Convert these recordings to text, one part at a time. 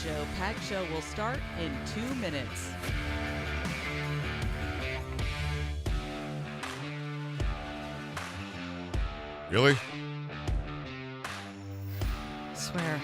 Joe Pags Show will start in 2 minutes. Really? Swear.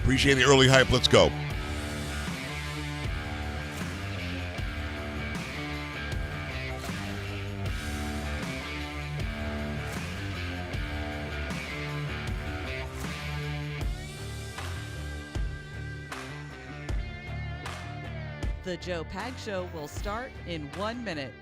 Appreciate the early hype. Let's go. The Joe Pags Show will start in 1 minute.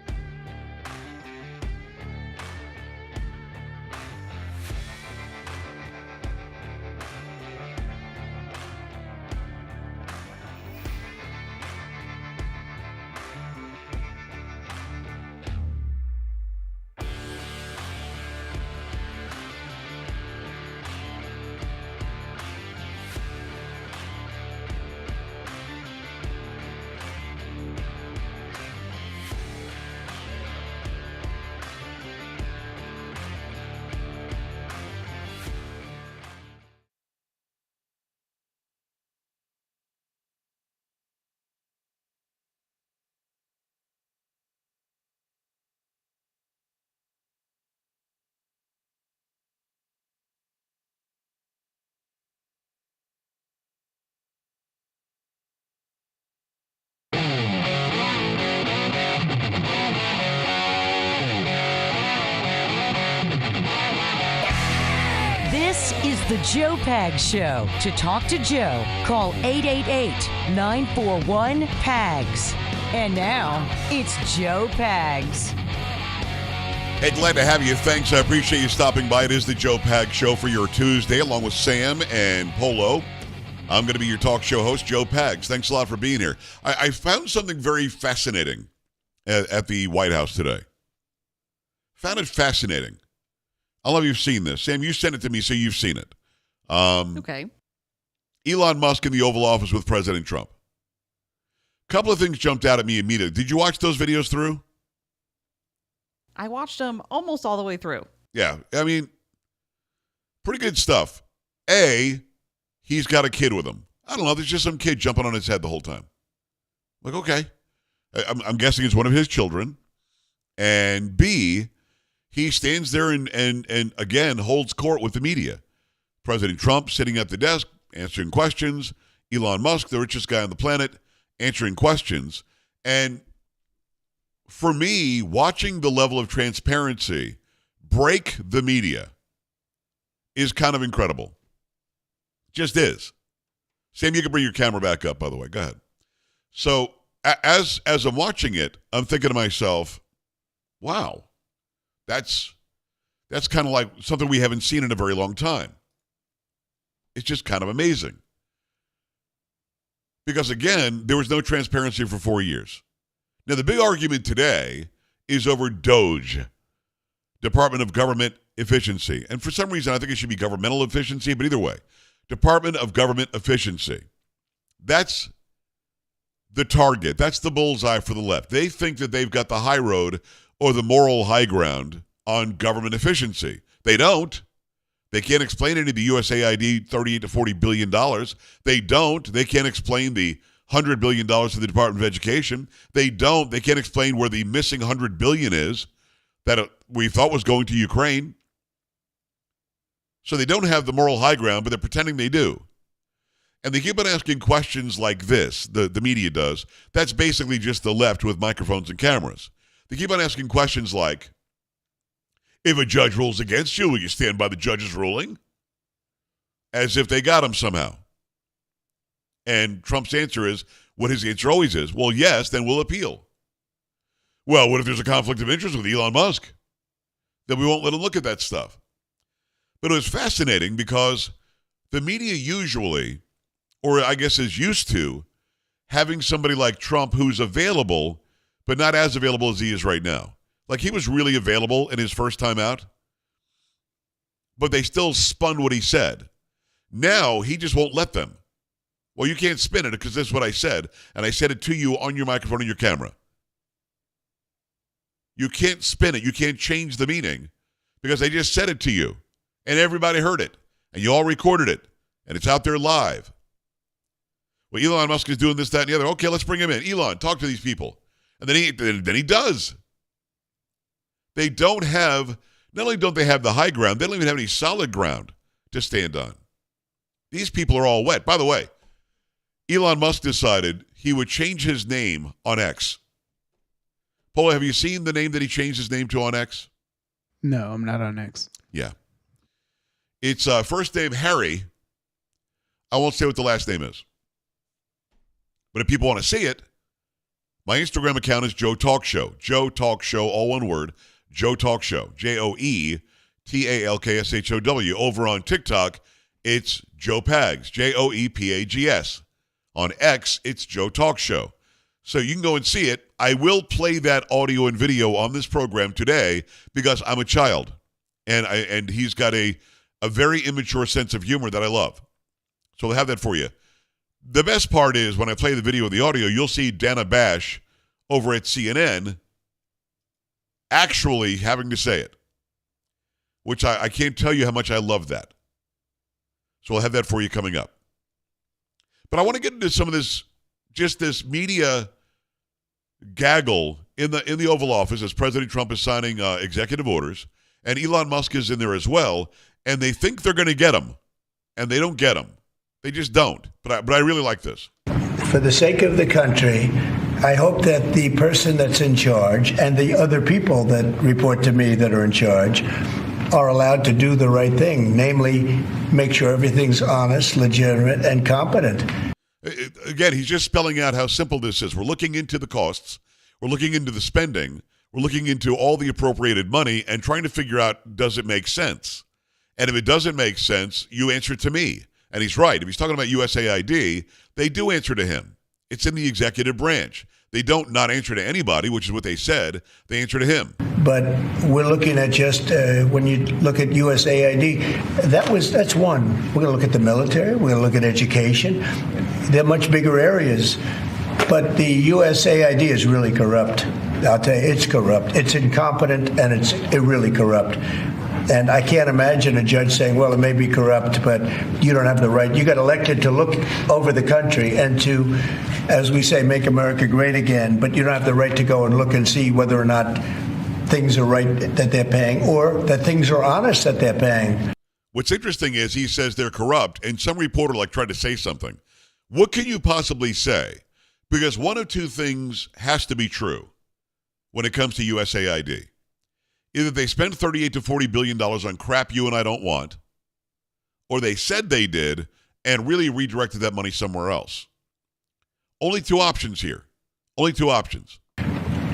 This is the Joe Pags Show. To talk to Joe, call 888-941-PAGS. And now, it's Joe Pags. Hey, glad to have you. Thanks. I appreciate you stopping by. It is the Joe Pags Show for your Tuesday, along with Sam and Polo. I'm going to be your talk show host, Joe Pags. Thanks a lot for being here. I found something very fascinating at the White House today. Found it fascinating. I don't know if you've seen this. Sam, you sent it to me, so you've seen it. Okay. Elon Musk in the Oval Office with President Trump. A couple of things jumped out at me immediately. Did you watch those videos through? I watched them almost all the way through. Yeah, I mean, pretty good stuff. A, he's got a kid with him. I don't know, there's just some kid jumping on his head the whole time. Like, okay. I'm guessing it's one of his children. And B, he stands there and again holds court with the media. President Trump sitting at the desk, answering questions. Elon Musk, the richest guy on the planet, answering questions. And for me, watching the level of transparency break the media is kind of incredible. Just is. Sam, you can bring your camera back up, by the way. Go ahead. So as I'm watching it, I'm thinking to myself, wow, that's kind of like something we haven't seen in a very long time. It's just kind of amazing. Because, again, there was no transparency for 4 years. Now, the big argument today is over DOGE, Department of Government Efficiency. And for some reason, I think it should be governmental efficiency, but either way, Department of Government Efficiency. That's the target. That's the bullseye for the left. They think that they've got the high road or the moral high ground on government efficiency. They don't. They can't explain any of the USAID $38 to $40 billion. They don't. They can't explain the $100 billion to the Department of Education. They don't. They can't explain where the missing $100 billion is that we thought was going to Ukraine. So they don't have the moral high ground, but they're pretending they do. And they keep on asking questions like this, the media does. That's basically just the left with microphones and cameras. They keep on asking questions like, if a judge rules against you, will you stand by the judge's ruling? As if they got him somehow. And Trump's answer is what his answer always is. Well, yes, then we'll appeal. Well, what if there's a conflict of interest with Elon Musk? Then we won't let him look at that stuff. But it was fascinating because the media usually, or I guess is used to, having somebody like Trump who's available, but not as available as he is right now. Like, he was really available in his first time out, but they still spun what he said. Now, he just won't let them. Well, you can't spin it because this is what I said, and I said it to you on your microphone and your camera. You can't spin it. You can't change the meaning because I just said it to you, and everybody heard it, and you all recorded it, and it's out there live. Well, Elon Musk is doing this, that, and the other. Okay, let's bring him in. Elon, talk to these people. And then he does. They don't have, not only don't they have the high ground, they don't even have any solid ground to stand on. These people are all wet. By the way, Elon Musk decided he would change his name on X. Paula, have you seen the name that he changed his name to on X? No, I'm not on X. Yeah. It's first name Harry. I won't say what the last name is. But if people want to see it, my Instagram account is Joe Talk Show. Joe Talk Show, all one word. Joe Talk Show. JoeTalkshow. Over on TikTok, it's Joe Pags. JoePags. On X, it's Joe Talk Show. So you can go and see it. I will play that audio and video on this program today because I'm a child. And he's got a very immature sense of humor that I love. So we'll have that for you. The best part is when I play the video and the audio, you'll see Dana Bash over at CNN actually having to say it, which I can't tell you how much I love that. So we'll have that for you coming up. But I want to get into some of this, just this media gaggle in the Oval Office as President Trump is signing executive orders, and Elon Musk is in there as well, and they think they're going to get him, and they don't get him. They just don't. But I really like this. For the sake of the country, I hope that the person that's in charge and the other people that report to me that are in charge are allowed to do the right thing, namely make sure everything's honest, legitimate, and competent. Again, he's just spelling out how simple this is. We're looking into the costs. We're looking into the spending. We're looking into all the appropriated money and trying to figure out, does it make sense? And if it doesn't make sense, you answer to me. And he's right. If he's talking about USAID, they do answer to him. It's in the executive branch. They don't not answer to anybody, which is what they said. They answer to him. But we're looking at just, when you look at USAID, that's one. We're going to look at the military. We're going to look at education. They're much bigger areas. But the USAID is really corrupt. I'll tell you, it's corrupt. It's incompetent, and it's really corrupt. And I can't imagine a judge saying, well, it may be corrupt, but you don't have the right. You got elected to look over the country and to, as we say, make America great again, but you don't have the right to go and look and see whether or not things are right that they're paying or that things are honest that they're paying. What's interesting is he says they're corrupt, and some reporter tried to say something. What can you possibly say? Because one of two things has to be true when it comes to USAID. Either they spend $38 to $40 billion on crap you and I don't want, or they said they did and really redirected that money somewhere else. Only two options here. Only two options.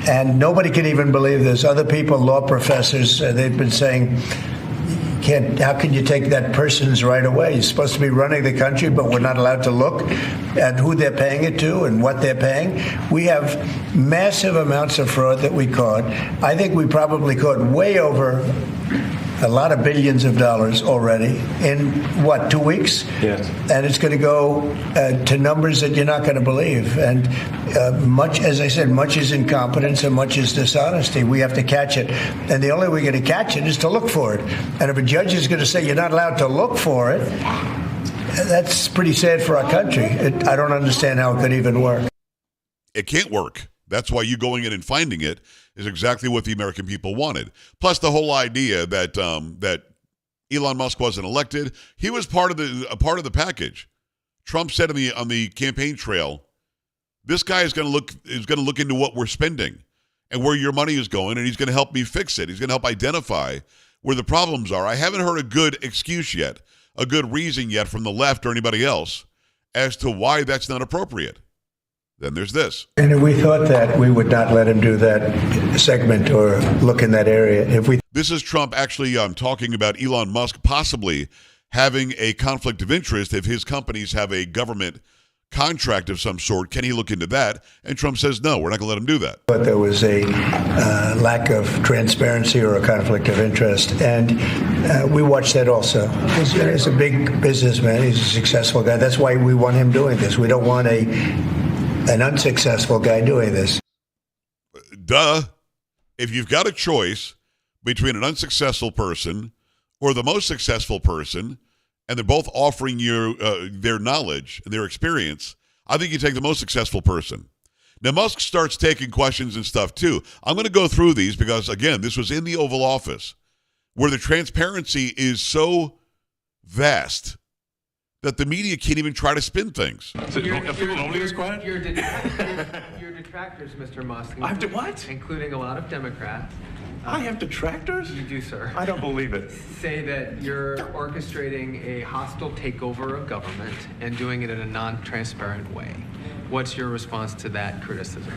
And nobody can even believe this. Other people, law professors, they've been saying, how can you take that person's right away? You're supposed to be running the country, but we're not allowed to look at who they're paying it to and what they're paying. We have massive amounts of fraud that we caught. I think we probably caught way over a lot of billions of dollars already in, 2 weeks? Yes. And it's going to go to numbers that you're not going to believe. And much, as I said, much is incompetence and much is dishonesty. We have to catch it. And the only way we're going to catch it is to look for it. And if a judge is going to say you're not allowed to look for it, that's pretty sad for our country. I don't understand how it could even work. It can't work. That's why you going in and finding it is exactly what the American people wanted. Plus the whole idea that that Elon Musk wasn't elected, he was part of the package. Trump said on the campaign trail, this guy is going to look into what we're spending and where your money is going, and he's going to help me fix it. He's going to help identify where the problems are. I haven't heard a good excuse yet, a good reason yet from the left or anybody else as to why that's not appropriate. Then there's this. And we thought that we would not let him do that segment or look in that area. This is Trump actually talking about Elon Musk possibly having a conflict of interest if his companies have a government contract of some sort. Can he look into that? And Trump says, no, we're not going to let him do that. But there was a lack of transparency or a conflict of interest. And we watched that also. He's a big businessman. He's a successful guy. That's why we want him doing this. We don't want an unsuccessful guy doing this. Duh. If you've got a choice between an unsuccessful person or the most successful person, and they're both offering you their knowledge and their experience, I think you take the most successful person. Now, Musk starts taking questions and stuff, too. I'm going to go through these because, again, this was in the Oval Office, where the transparency is so vast that the media can't even try to spin things. So people normally this quiet? Your detractors, Mr. Musk. I have to what? Including a lot of Democrats. I have detractors? You do, sir. I don't believe it. Say that you're orchestrating a hostile takeover of government and doing it in a non-transparent way. What's your response to that criticism?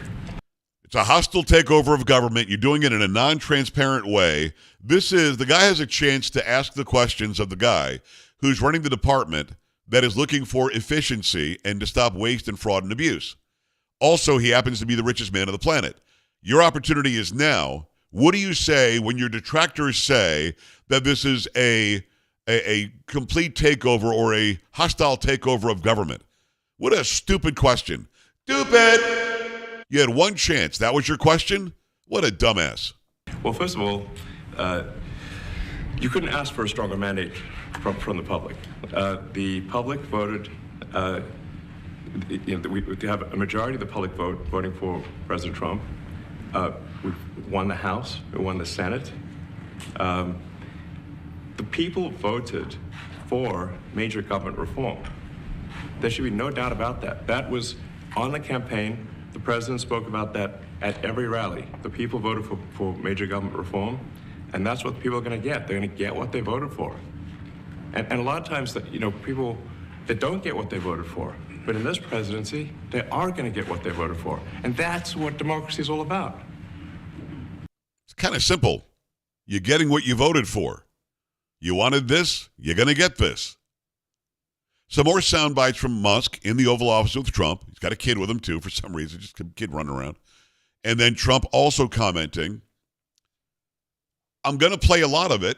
It's a hostile takeover of government. You're doing it in a non-transparent way. The guy has a chance to ask the questions of the guy who's running the department that is looking for efficiency and to stop waste and fraud and abuse. Also, he happens to be the richest man on the planet. Your opportunity is now. What do you say when your detractors say that this is a complete takeover or a hostile takeover of government? What a stupid question. Stupid! You had one chance. That was your question? What a dumbass. Well, first of all, you couldn't ask for a stronger mandate from the public. The public voted, we have a majority of the public voting for President Trump. We won the House, we won the Senate. The people voted for major government reform. There should be no doubt about that. That was on the campaign. The president spoke about that at every rally. The people voted for major government reform, and that's what people are going to get. They're going to get what they voted for. And a lot of times, people that don't get what they voted for, but in this presidency, they are going to get what they voted for. And that's what democracy is all about. It's kind of simple. You're getting what you voted for. You wanted this, you're going to get this. Some more sound bites from Musk in the Oval Office with Trump. He's got a kid with him, too, for some reason. Just a kid running around. And then Trump also commenting, I'm going to play a lot of it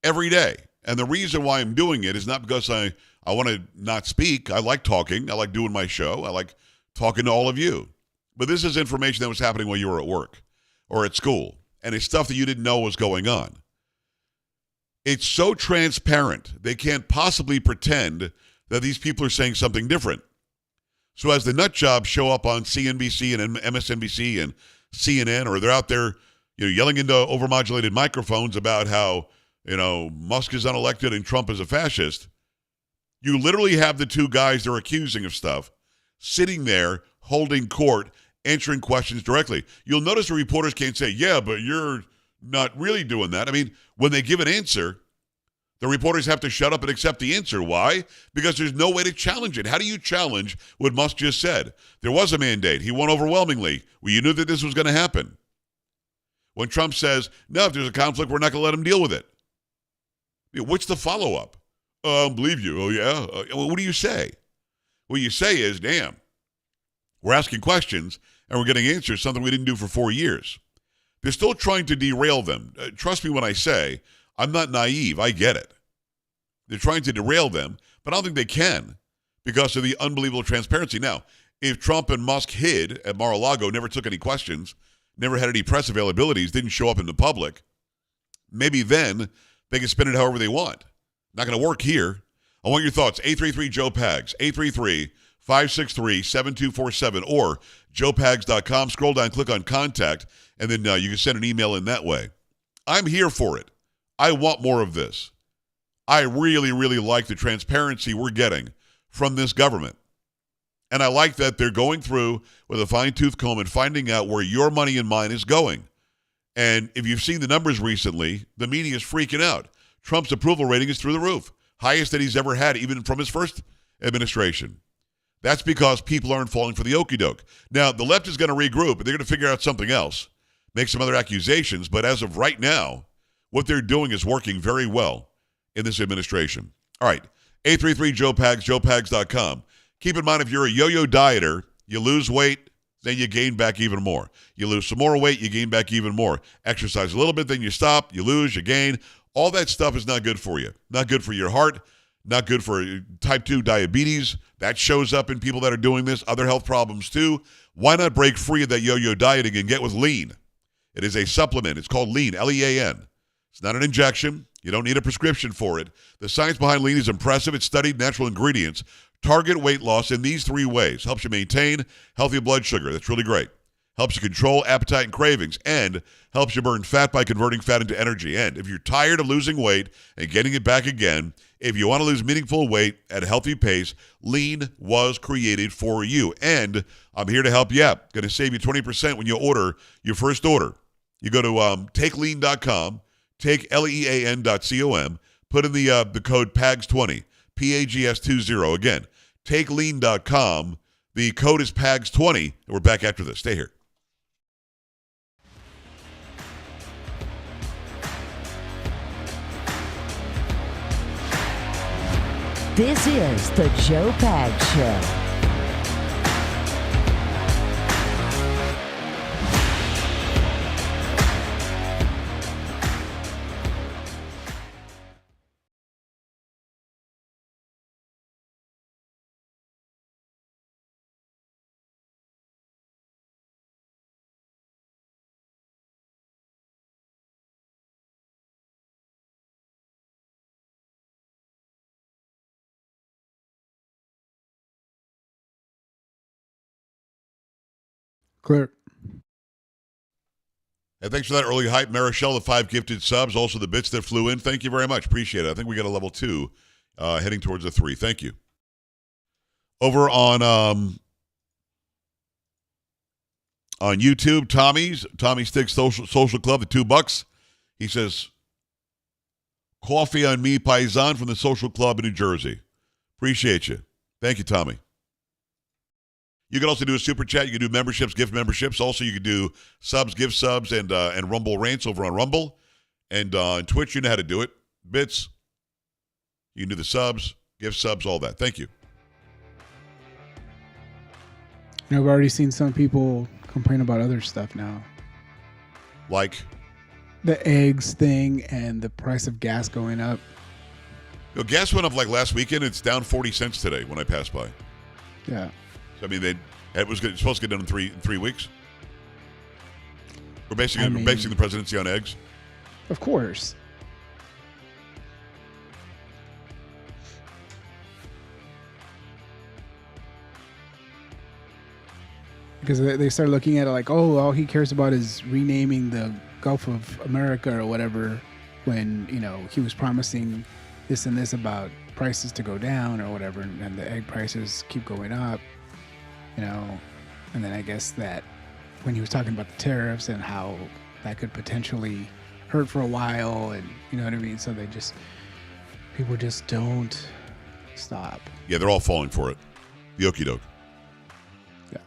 every day. And the reason why I'm doing it is not because I want to not speak. I like talking. I like doing my show. I like talking to all of you. But this is information that was happening while you were at work or at school. And it's stuff that you didn't know was going on. It's so transparent, they can't possibly pretend that these people are saying something different. So as the nut jobs show up on CNBC and MSNBC and CNN, or they're out there, yelling into overmodulated microphones about how, Musk is unelected and Trump is a fascist, you literally have the two guys they're accusing of stuff sitting there holding court, answering questions directly. You'll notice the reporters can't say, yeah, but you're not really doing that. I mean, when they give an answer, the reporters have to shut up and accept the answer. Why? Because there's no way to challenge it. How do you challenge what Musk just said? There was a mandate. He won overwhelmingly. Well, you knew that this was going to happen. When Trump says, no, if there's a conflict, we're not going to let him deal with it. What's the follow-up? I don't believe you. Oh, yeah? What do you say? What you say is, damn, we're asking questions and we're getting answers, something we didn't do for 4 years. They're still trying to derail them. Trust me when I say I'm not naive. I get it. They're trying to derail them, but I don't think they can because of the unbelievable transparency. Now, if Trump and Musk hid at Mar-a-Lago, never took any questions, never had any press availabilities, didn't show up in the public, maybe then they can spin it however they want. Not going to work here. I want your thoughts. 833-JOE-PAGS, 833-563-7247, or joepags.com. Scroll down, click on contact, and then you can send an email in that way. I'm here for it. I want more of this. I really, really like the transparency we're getting from this government. And I like that they're going through with a fine-tooth comb and finding out where your money and mine is going. And if you've seen the numbers recently, the media is freaking out. Trump's approval rating is through the roof. Highest that he's ever had, even from his first administration. That's because people aren't falling for the okie doke. Now, the left is going to regroup, and they're going to figure out something else, make some other accusations. But as of right now, what they're doing is working very well in this administration. All right, 833-JOE-PAGS, joepags.com. Keep in mind, if you're a yo-yo dieter, you lose weight, then you gain back even more. You lose some more weight, you gain back even more. Exercise a little bit, then you stop, you lose, you gain. All that stuff is not good for you. Not good for your heart, not good for type 2 diabetes. That shows up in people that are doing this. Other health problems too. Why not break free of that yo-yo dieting and get with Lean? It is a supplement. It's called Lean, L-E-A-N. It's not an injection. You don't need a prescription for it. The science behind Lean is impressive. It's studied natural ingredients. Target weight loss in these 3 ways. Helps you maintain healthy blood sugar. That's really great. Helps you control appetite and cravings. And helps you burn fat by converting fat into energy. And if you're tired of losing weight and getting it back again, if you want to lose meaningful weight at a healthy pace, Lean was created for you. And I'm here to help you out. Going to save you 20% when you order your first order. You go to takelean.com, take LEAN.com, put in the code PAGS20, PAGS20. Again, takelean.com. The code is PAGS20. And we're back after this. Stay here. This is the Joe Pags Show. Clear. And thanks for that early hype, Marichelle, the 5 gifted subs, also the bits that flew in. Thank you very much. Appreciate it. I think we got a level 2 heading towards a 3. Thank you. Over on YouTube, Tommy Sticks Social Club, the $2. He says, coffee on me, Paisan from the Social Club in New Jersey. Appreciate you. Thank you, Tommy. You can also do a super chat. You can do memberships, gift memberships. Also, you can do subs, gift subs, and Rumble rants over on Rumble. And on Twitch, you know how to do it. Bits. You can do the subs, gift subs, all that. Thank you. You know, I've already seen some people complain about other stuff now. Like? The eggs thing and the price of gas going up. You know, gas went up like last weekend. It's down 40 cents today when I passed by. Yeah. So, I mean, it was supposed to get done in 3 weeks. We're basing the presidency on eggs. Of course. Because they started looking at it like, oh, all he cares about is renaming the Gulf of America or whatever, when, you know, he was promising this and this about prices to go down or whatever, and the egg prices keep going up. You know, and then I guess that when he was talking about the tariffs and how that could potentially hurt for a while, and you know what I mean? So people just don't stop. Yeah, they're all falling for it. The okie doke. Yeah.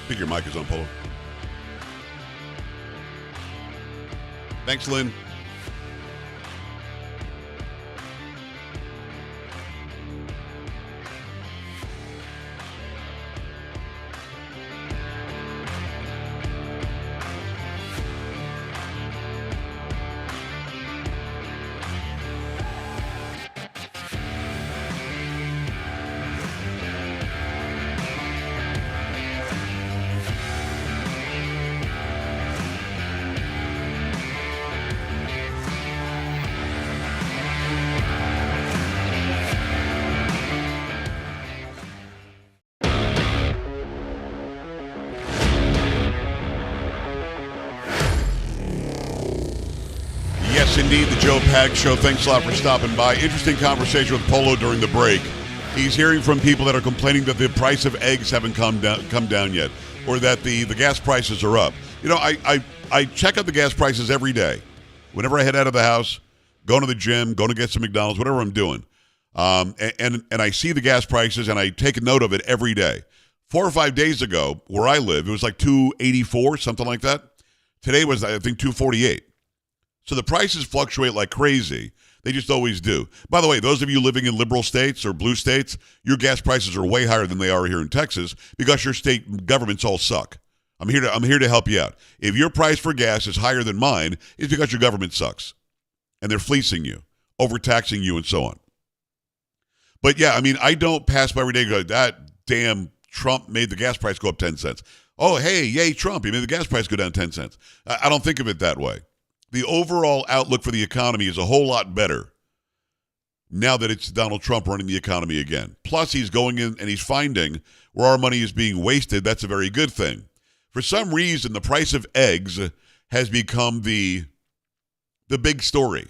I think your mic is on, Polo. Thanks, Lynn. indeed, the Joe Pag Show. Thanks a lot for stopping by. Interesting conversation with Polo during the break. He's hearing from people that are complaining that the price of eggs haven't come down yet, or that the gas prices are up. You know, I check out the gas prices every day. Whenever I head out of the house, going to the gym, going to get some McDonald's, whatever I'm doing. And I see the gas prices, and I take a note of it every day. 4 or 5 days ago, where I live, it was like $2.84, something like that. Today was, I think, $2.48. So the prices fluctuate like crazy. They just always do. By the way, those of you living in liberal states or blue states, your gas prices are way higher than they are here in Texas because your state governments all suck. I'm here to help you out. If your price for gas is higher than mine, it's because your government sucks. And they're fleecing you, overtaxing you, and so on. But yeah, I mean, I don't pass by every day and go, that damn Trump made the gas price go up 10 cents. Oh, hey, yay, Trump, he made the gas price go down 10 cents. I don't think of it that way. The overall outlook for the economy is a whole lot better now that it's Donald Trump running the economy again. Plus, he's going in and he's finding where our money is being wasted. That's a very good thing. For some reason, the price of eggs has become the big story.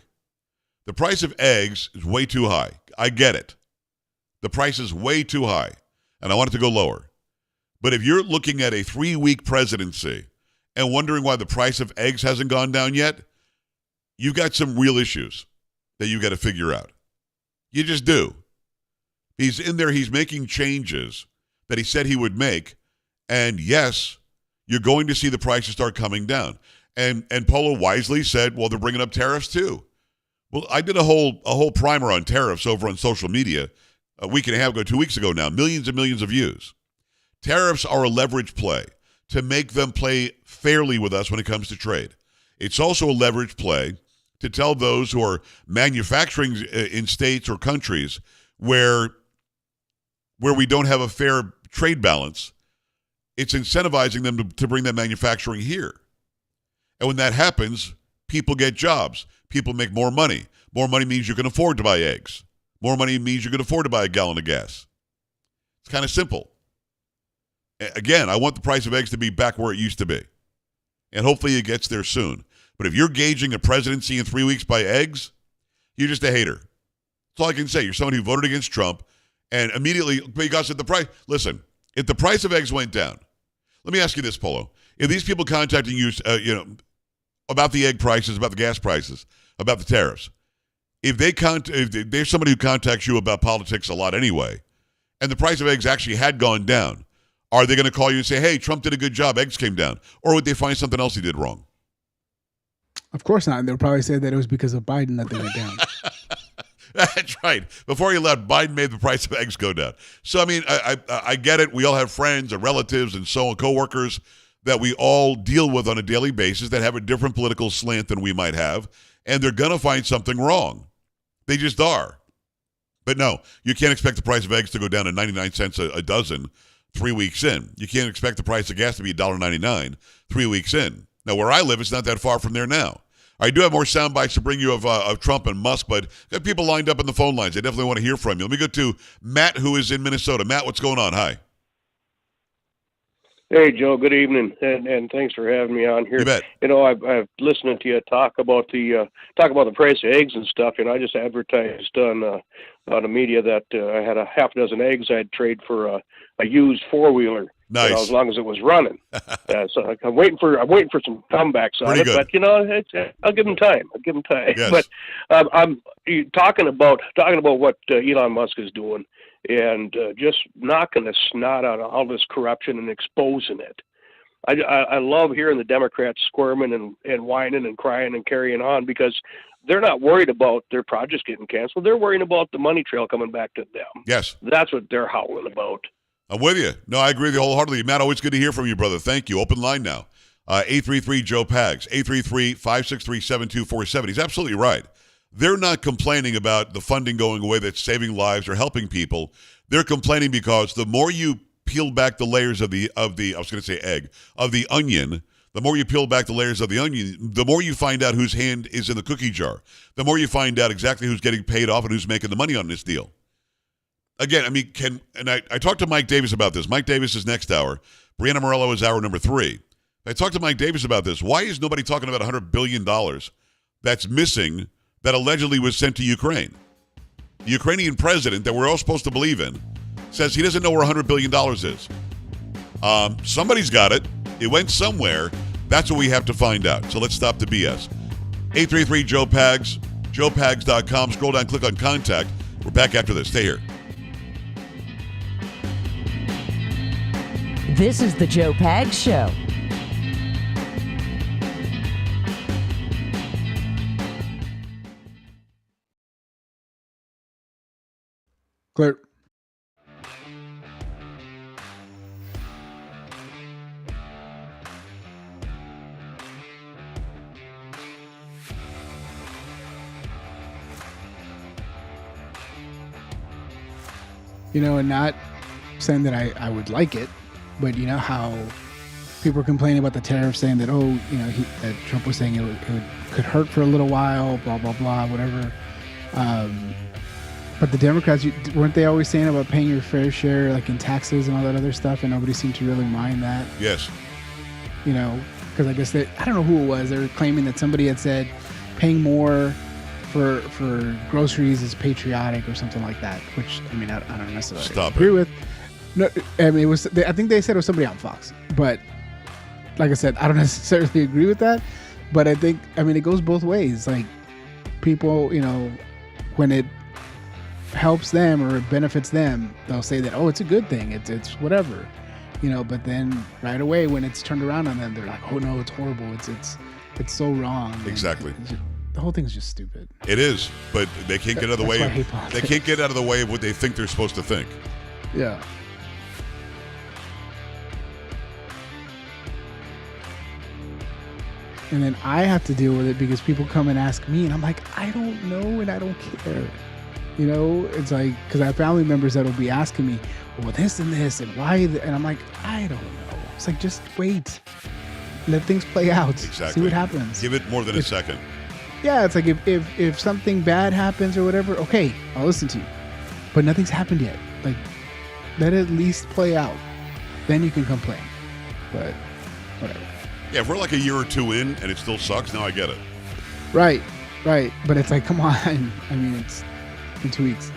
The price of eggs is way too high. I get it. The price is way too high, and I want it to go lower. But if you're looking at a 3-week presidency and wondering why the price of eggs hasn't gone down yet, you've got some real issues that you got to figure out. You just do. He's in there. He's making changes that he said he would make. And yes, you're going to see the prices start coming down. And Polo wisely said, well, they're bringing up tariffs too. Well, I did a whole primer on tariffs over on social media a week and a half ago, 2 weeks ago now, millions and millions of views. Tariffs are a leverage play to make them play fairly with us when it comes to trade. It's also a leverage play to tell those who are manufacturing in states or countries where we don't have a fair trade balance, it's incentivizing them to bring that manufacturing here. And when that happens, people get jobs. People make more money. More money means you can afford to buy eggs. More money means you can afford to buy a gallon of gas. It's kind of simple. Again, I want the price of eggs to be back where it used to be. And hopefully it gets there soon. But if you're gauging a presidency in 3 weeks by eggs, you're just a hater. That's all I can say. You're someone who voted against Trump and immediately, because of the price. Listen, if the price of eggs went down, let me ask you this, Polo. If these people contacting you, about the egg prices, about the gas prices, about the tariffs, if there's somebody who contacts you about politics a lot anyway, and the price of eggs actually had gone down, are they going to call you and say, hey, Trump did a good job, eggs came down? Or would they find something else he did wrong? Of course not. They'll probably say that it was because of Biden that they went down. That's right. Before he left, Biden made the price of eggs go down. So, I mean, I get it. We all have friends and relatives and so on, coworkers that we all deal with on a daily basis that have a different political slant than we might have, and they're going to find something wrong. They just are. But no, you can't expect the price of eggs to go down to 99 cents a dozen 3 weeks in. You can't expect the price of gas to be $1.99 3 weeks in. Now, where I live, it's not that far from there now. I do have more sound bites to bring you of Trump and Musk, but got people lined up in the phone lines. I definitely want to hear from you. Let me go to Matt, who is in Minnesota. Matt, what's going on? Hi. Hey, Joe. Good evening, and thanks for having me on here. You bet. You know, I've listening to you talk about the price of eggs and stuff. You know, I just advertised on the media that I had a half dozen eggs I'd trade for a used 4-wheeler. Nice. You know, as long as it was running. So I'm waiting for some comebacks on Pretty it. good. But you know, I'll give them time. Yes. But I'm talking about what Elon Musk is doing, and just knocking the snot out of all this corruption and exposing it. I love hearing the Democrats squirming and whining and crying and carrying on, because they're not worried about their projects getting canceled. They're worrying about the money trail coming back to them. Yes. That's what they're howling about. I'm with you. No, I agree with you wholeheartedly. Matt, always good to hear from you, brother. Thank you. Open line now. 833-JOE-PAGS, 833-563-7247. He's absolutely right. They're not complaining about the funding going away that's saving lives or helping people. They're complaining because the more you peel back the layers of the I was going to say egg, of the onion, the more you peel back the layers of the onion, the more you find out whose hand is in the cookie jar. The more you find out exactly who's getting paid off and who's making the money on this deal. Again, I mean, I talked to Mike Davis about this. Mike Davis is next hour. Brianna Morello is hour number 3. I talked to Mike Davis about this. Why is nobody talking about $100 billion that's missing that allegedly was sent to Ukraine. The Ukrainian president that we're all supposed to believe in says he doesn't know where $100 billion is. Somebody's got it. It went somewhere. That's what we have to find out. So let's stop the BS. 833-JOE-PAGS, joepags.com. Scroll down, click on contact. We're back after this. Stay here. This is the Joe Pags Show. Clear. And not saying that I would like it, but you know how people are complaining about the tariff, saying that, that Trump was saying could hurt for a little while, blah, blah, blah, whatever. But the Democrats, weren't they always saying about paying your fair share, like in taxes and all that other stuff, and nobody seemed to really mind that? Yes. Because I guess I don't know who it was. They were claiming that somebody had said paying more for groceries is patriotic or something like that, which, I don't necessarily agree with. No, it was. I think they said it was somebody on Fox, but like I said, I don't necessarily agree with that. But I think, it goes both ways. Like, people, when it helps them or it benefits them, they'll say that, it's a good thing. It's whatever, But then right away, when it's turned around on them, they're like, oh no, it's horrible. It's so wrong. Exactly. The whole thing's just stupid. It is, but they can't get out of the way. Why I hate politics. They can't get out of the way of what they think they're supposed to think. Yeah. And then I have to deal with it because people come and ask me, and I'm like, I don't know, and I don't care. It's like, because I have family members that will be asking me, well, this and this, and why, and I'm like, I don't know. It's like, just wait. Let things play out. Exactly. See what happens. Give it more than a second. Yeah, it's like if something bad happens or whatever, okay, I'll listen to you. But nothing's happened yet. Like, let it at least play out. Then you can complain. But whatever. Yeah, if we're like a year or two in and it still sucks, now I get it. Right. But it's like, come on. It's in 2 weeks.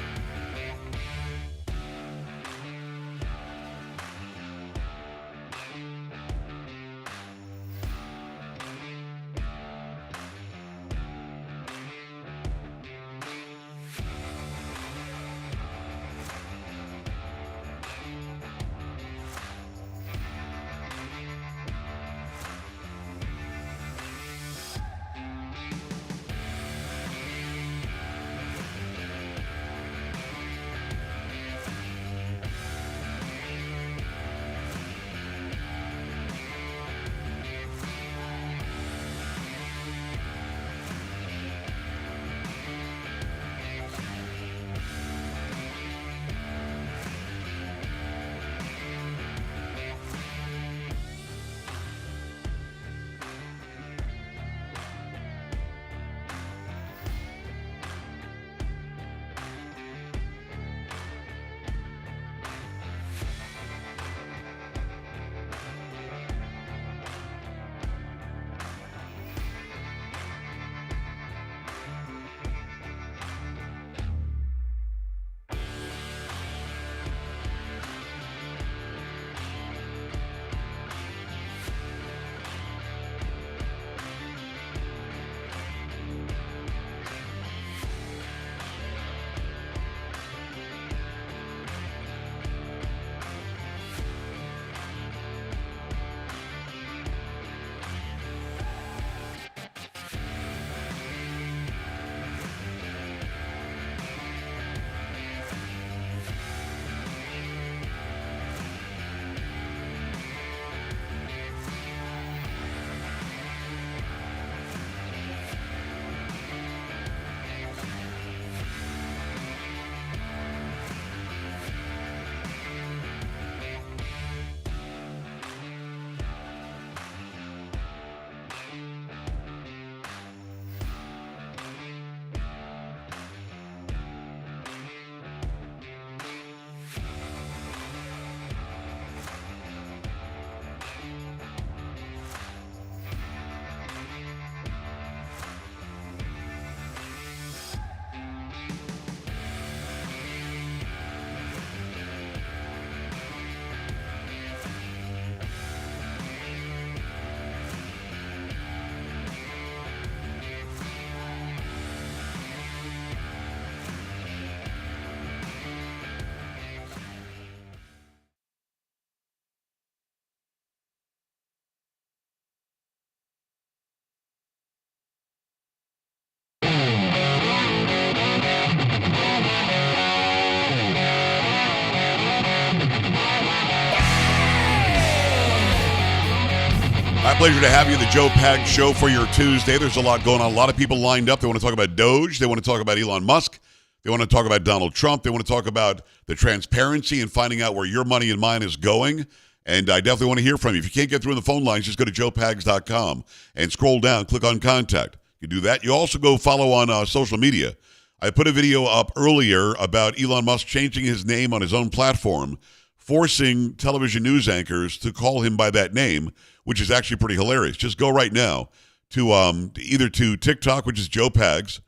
pleasure to have you, the Joe Pag Show for your Tuesday. There's a lot going on. A lot of people lined up. They want to talk about Doge. They want to talk about Elon Musk. They want to talk about Donald Trump. They want to talk about the transparency and finding out where your money and mine is going. And I definitely want to hear from you. If you can't get through in the phone lines, just go to joepags.com and scroll down, click on contact. You do that. You also go follow on social media. I put a video up earlier about Elon Musk changing his name on his own platform, forcing television news anchors to call him by that name, which is actually pretty hilarious. Just go right now to either to TikTok, which is Joe Pags.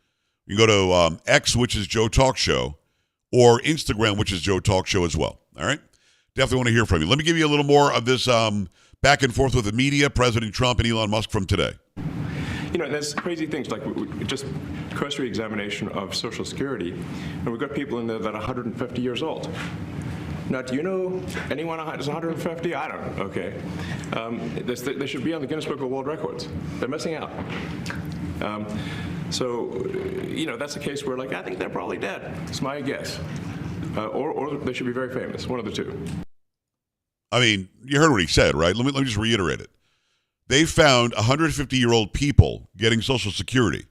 You can go to X, which is Joe Talk Show, or Instagram, which is Joe Talk Show as well. All right? Definitely want to hear from you. Let me give you a little more of this back and forth with the media, President Trump and Elon Musk from today. You know, there's crazy things like just cursory examination of Social Security, and we've got people in there that are 150 years old. Now, do you know anyone that's 150? I don't. Okay. They should be on the Guinness Book of World Records. They're missing out. So, you know, that's a case where, like, I think they're probably dead. It's my guess. Or they should be very famous. One of the two. I mean, you heard what he said, right? Let me just reiterate it. They found 150-year-old people getting Social Security.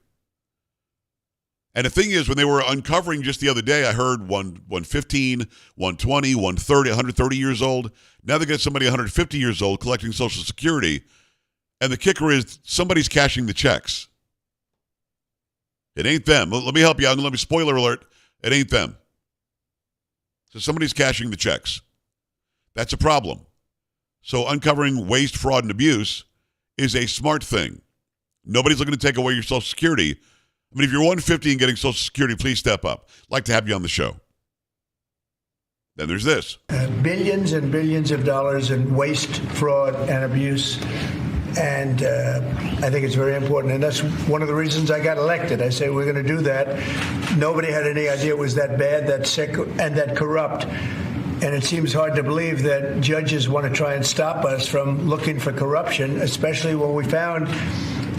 And the thing is, when they were uncovering just the other day, I heard 115, 120, 130, 130 years old. Now they got somebody 150 years old collecting Social Security. And the kicker is somebody's cashing the checks. It ain't them. Let me help you out. Let me spoiler alert. It ain't them. So somebody's cashing the checks. That's a problem. So uncovering waste, fraud, and abuse is a smart thing. Nobody's looking to take away your Social Security. I mean, if you're 150 and getting Social Security, please step up. I'd like to have you on the show. Then there's this. Billions and billions of dollars in waste, fraud, and abuse. And I think it's very important. And that's one of the reasons I got elected. I say we're going to do that. Nobody had any idea it was that bad, that sick, and that corrupt. And it seems hard to believe that judges want to try and stop us from looking for corruption, especially when we found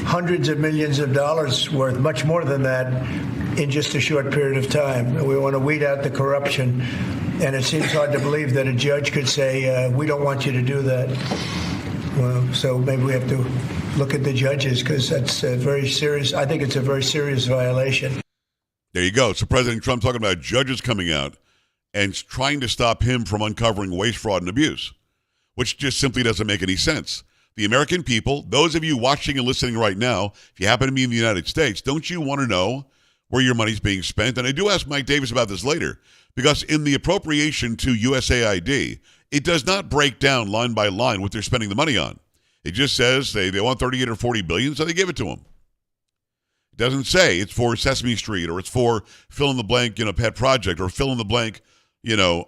hundreds of millions of dollars worth, much more than that, in just a short period of time. We want to weed out the corruption. And it seems hard to believe that a judge could say, we don't want you to do that. Well, so maybe we have to look at the judges, because that's a very serious, I think it's a very serious violation. There you go. So President Trump talking about judges coming out and trying to stop him from uncovering waste, fraud, and abuse, which just simply doesn't make any sense. The American people, those of you watching and listening right now, if you happen to be in the United States, don't you want to know where your money's being spent? And I do ask Mike Davis about this later, because in the appropriation to USAID, it does not break down line by line what they're spending the money on. It just says they want 38 or 40 billion, so they give it to them. It doesn't say it's for Sesame Street or it's for fill in the blank, pet project, or fill in the blank,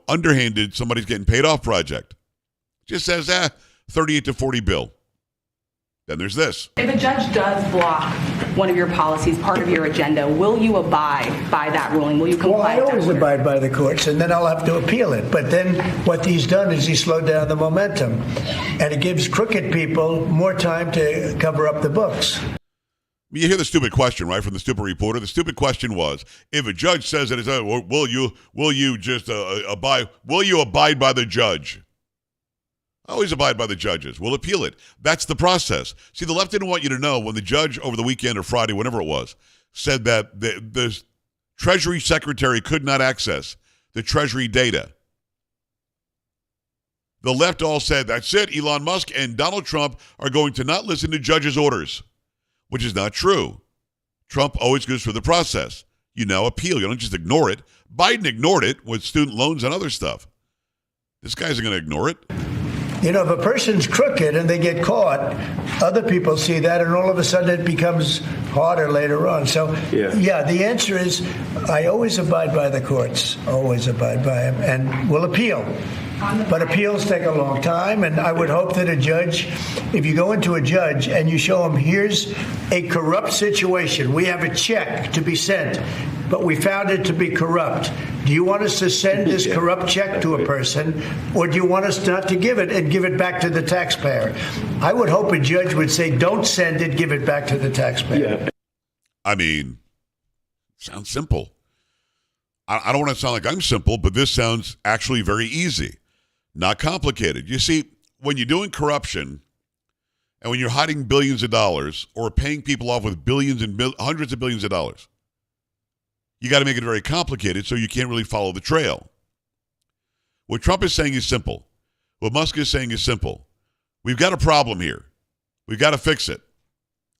underhanded, somebody's getting paid off project. It just says, 38 to 40 bill. Then there's this. If a judge does block one of your policies, part of your agenda, will you abide by that ruling? Will you comply? Well, I always abide by the courts, and then I'll have to appeal it. But then what he's done is he slowed down the momentum, and it gives crooked people more time to cover up the books. You hear the stupid question, right, from the stupid reporter? The stupid question was, if a judge says that, will you just abide? Will you abide by the judge? I always abide by the judges. We'll appeal it. That's the process. See, the left didn't want you to know when the judge over the weekend or Friday, whenever it was, said that the Treasury Secretary could not access the Treasury data. The left all said, that's it, Elon Musk and Donald Trump are going to not listen to judges' orders, which is not true. Trump always goes through the process. You now appeal. You don't just ignore it. Biden ignored it with student loans and other stuff. This guy isn't going to ignore it. If a person's crooked and they get caught, other people see that, and all of a sudden it becomes harder later on. So, yeah, the answer is I always abide by the courts, always abide by them, and will appeal. But appeals take a long time, and I would hope that a judge, if you go into a judge and you show him, here's a corrupt situation, we have a check to be sent, but we found it to be corrupt. Do you want us to send this corrupt check to a person, or do you want us not to give it and give it back to the taxpayer? I would hope a judge would say, don't send it, give it back to the taxpayer. I mean, sounds simple. I don't want to sound like I'm simple, but this sounds actually very easy. Not complicated. You see, when you're doing corruption, And when you're hiding billions of dollars or paying people off with billions and hundreds of billions of dollars, you got to make it very complicated so you can't really follow the trail. What Trump is saying is simple. What Musk is saying is simple. We've got a problem here. We've got to fix it.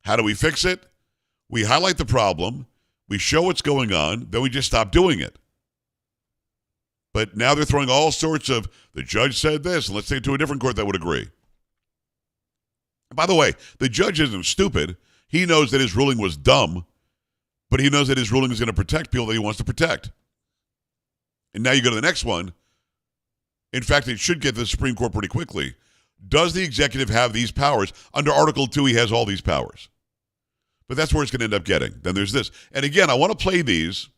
How do we fix it? We highlight the problem. We show what's going on. Then we just stop doing it. But now they're throwing all sorts of, the judge said this, and let's take it to a different court that would agree. By the way, the judge isn't stupid. He knows that his ruling was dumb, but he knows that his ruling is going to protect people that he wants to protect. And now you go to the next one. In fact, it should get to the Supreme Court pretty quickly. Does the executive have these powers? Under Article 2, he has all these powers. But that's where it's going to end up getting. Then there's this. And again, I want to play these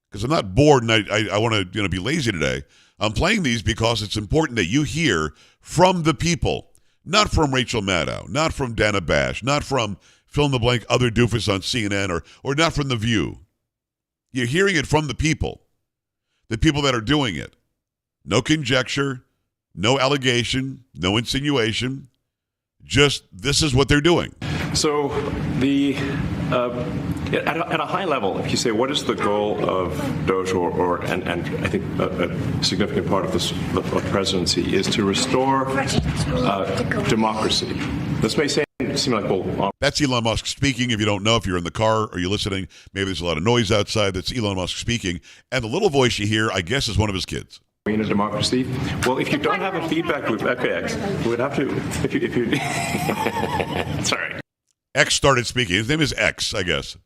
because I'm not bored and I want to be lazy today. I'm playing these because it's important that you hear from the people, not from Rachel Maddow, not from Dana Bash, not from fill-in-the-blank other doofus on CNN or not from The View. You're hearing it from the people that are doing it. No conjecture, no allegation, no insinuation. Just this is what they're doing. So at a high level, if you say what is the goal of Doge and I think a significant part of the presidency is to restore democracy. This may seem like, well, that's Elon Musk speaking. If you don't know, if you're in the car or you're listening, maybe there's a lot of noise outside. That's Elon Musk speaking. And the little voice you hear, I guess, is one of his kids. In a democracy, well, if you don't have a feedback loop, okay, we would have to. If you sorry, X started speaking. His name is X, I guess.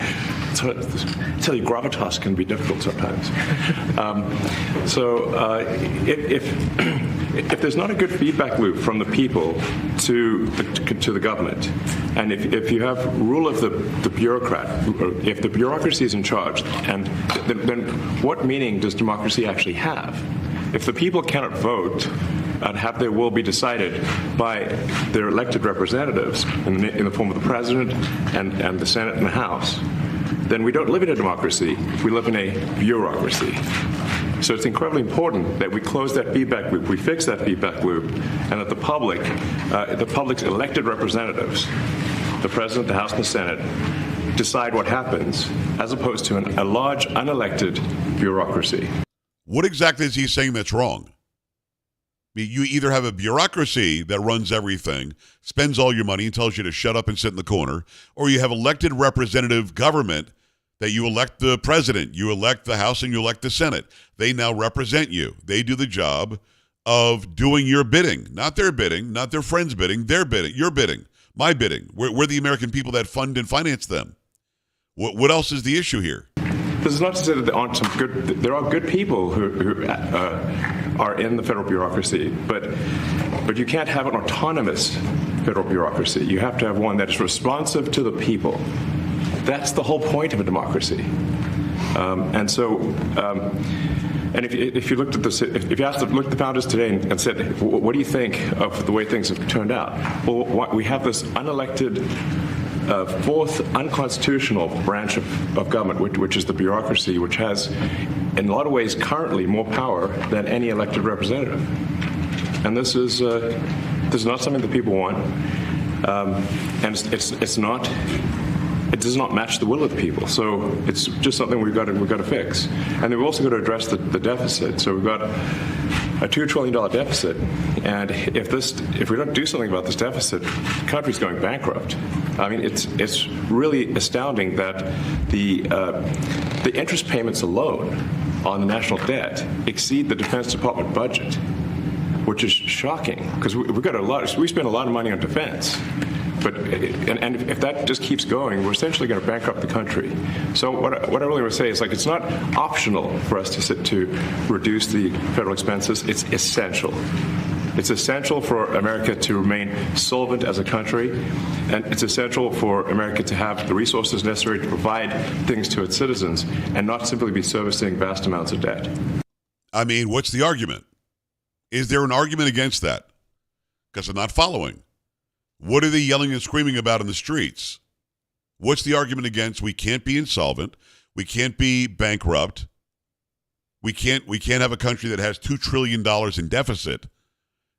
So, I tell you, gravitas can be difficult sometimes. If there's not a good feedback loop from the people to the government, and if you have rule of the bureaucrat, if the bureaucracy is in charge, and then what meaning does democracy actually have? If the people cannot vote and have their will be decided by their elected representatives in the form of the president and the Senate and the House, then we don't live in a democracy. We live in a bureaucracy. So it's incredibly important that we close that feedback loop, we fix that feedback loop, and that the public's elected representatives, the president, the House, and the Senate, decide what happens, as opposed to a large unelected bureaucracy. What exactly is he saying that's wrong? I mean, you either have a bureaucracy that runs everything, spends all your money, and tells you to shut up and sit in the corner, or you have elected representative government that you elect the president, you elect the House, and you elect the Senate. They now represent you. They do the job of doing your bidding, not their bidding, not their friends' bidding, their bidding, your bidding, my bidding. We're the American people that fund and finance them. What else is the issue here? This is not to say that there are good people who are in the federal bureaucracy, but you can't have an autonomous federal bureaucracy. You have to have one that is responsive to the people. That's the whole point of a democracy. And if you looked at this, if you looked at the founders today and said, what do you think of the way things have turned out? Well, we have this unelected fourth unconstitutional branch of government, which is the bureaucracy, which has, in a lot of ways, currently more power than any elected representative. And this is not something that people want, and it's not. It does not match the will of the people. So it's just something we've got to fix. And then we've also got to address the deficit. So we've got a $2 trillion deficit, and if we don't do something about this deficit, the country's going bankrupt. I mean, it's really astounding that the interest payments alone on the national debt exceed the Defense Department budget, which is shocking because we spend a lot of money on defense. But and if that just keeps going, we're essentially going to bankrupt the country. So what I really want to say is, like, it's not optional for us to reduce the federal expenses. It's essential. It's essential for America to remain solvent as a country, and it's essential for America to have the resources necessary to provide things to its citizens and not simply be servicing vast amounts of debt. I mean, what's the argument? Is there an argument against that? Because I'm not following. What are they yelling and screaming about in the streets? What's the argument against we can't be insolvent, we can't be bankrupt, we can't have a country that has $2 trillion in deficit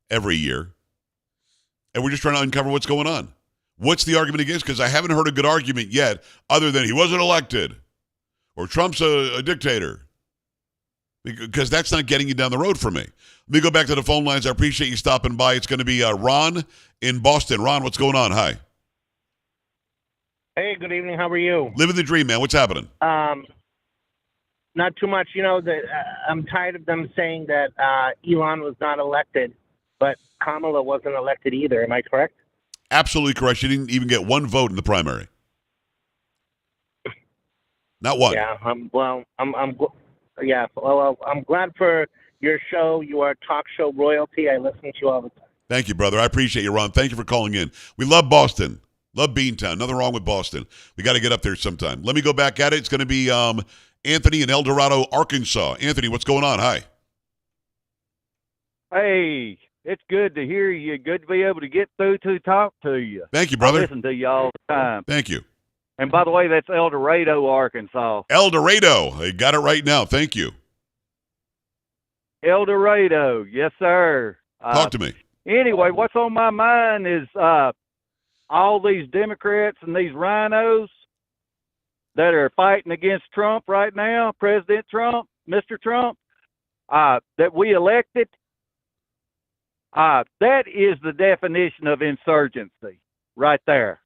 every year, and we're just trying to uncover what's going on? What's the argument against? Because I haven't heard a good argument yet other than he wasn't elected or Trump's a dictator. Because that's not getting you down the road for me. Let me go back to the phone lines. I appreciate you stopping by. It's going to be Ron in Boston. Ron, what's going on? Hi. Hey, good evening. How are you? Living the dream, man. What's happening? Not too much. I'm tired of them saying that Elon was not elected, but Kamala wasn't elected either. Am I correct? Absolutely correct. She didn't even get one vote in the primary. Not one. Yeah. I'm glad for your show. You are talk show royalty. I listen to you all the time. Thank you, brother. I appreciate you, Ron. Thank you for calling in. We love Boston. Love Beantown. Nothing wrong with Boston. We got to get up there sometime. Let me go back at it. It's going to be Anthony in El Dorado, Arkansas. Anthony, what's going on? Hi. Hey, it's good to hear you. Good to be able to get through to talk to you. Thank you, brother. I listen to you all the time. Thank you. And by the way, that's El Dorado, Arkansas. El Dorado. I got it right now. Thank you. El Dorado. Yes, sir. Talk to me. Anyway, what's on my mind is all these Democrats and these rhinos that are fighting against Trump right now, President Trump, Mr. Trump, that we elected. That is the definition of insurgency right there.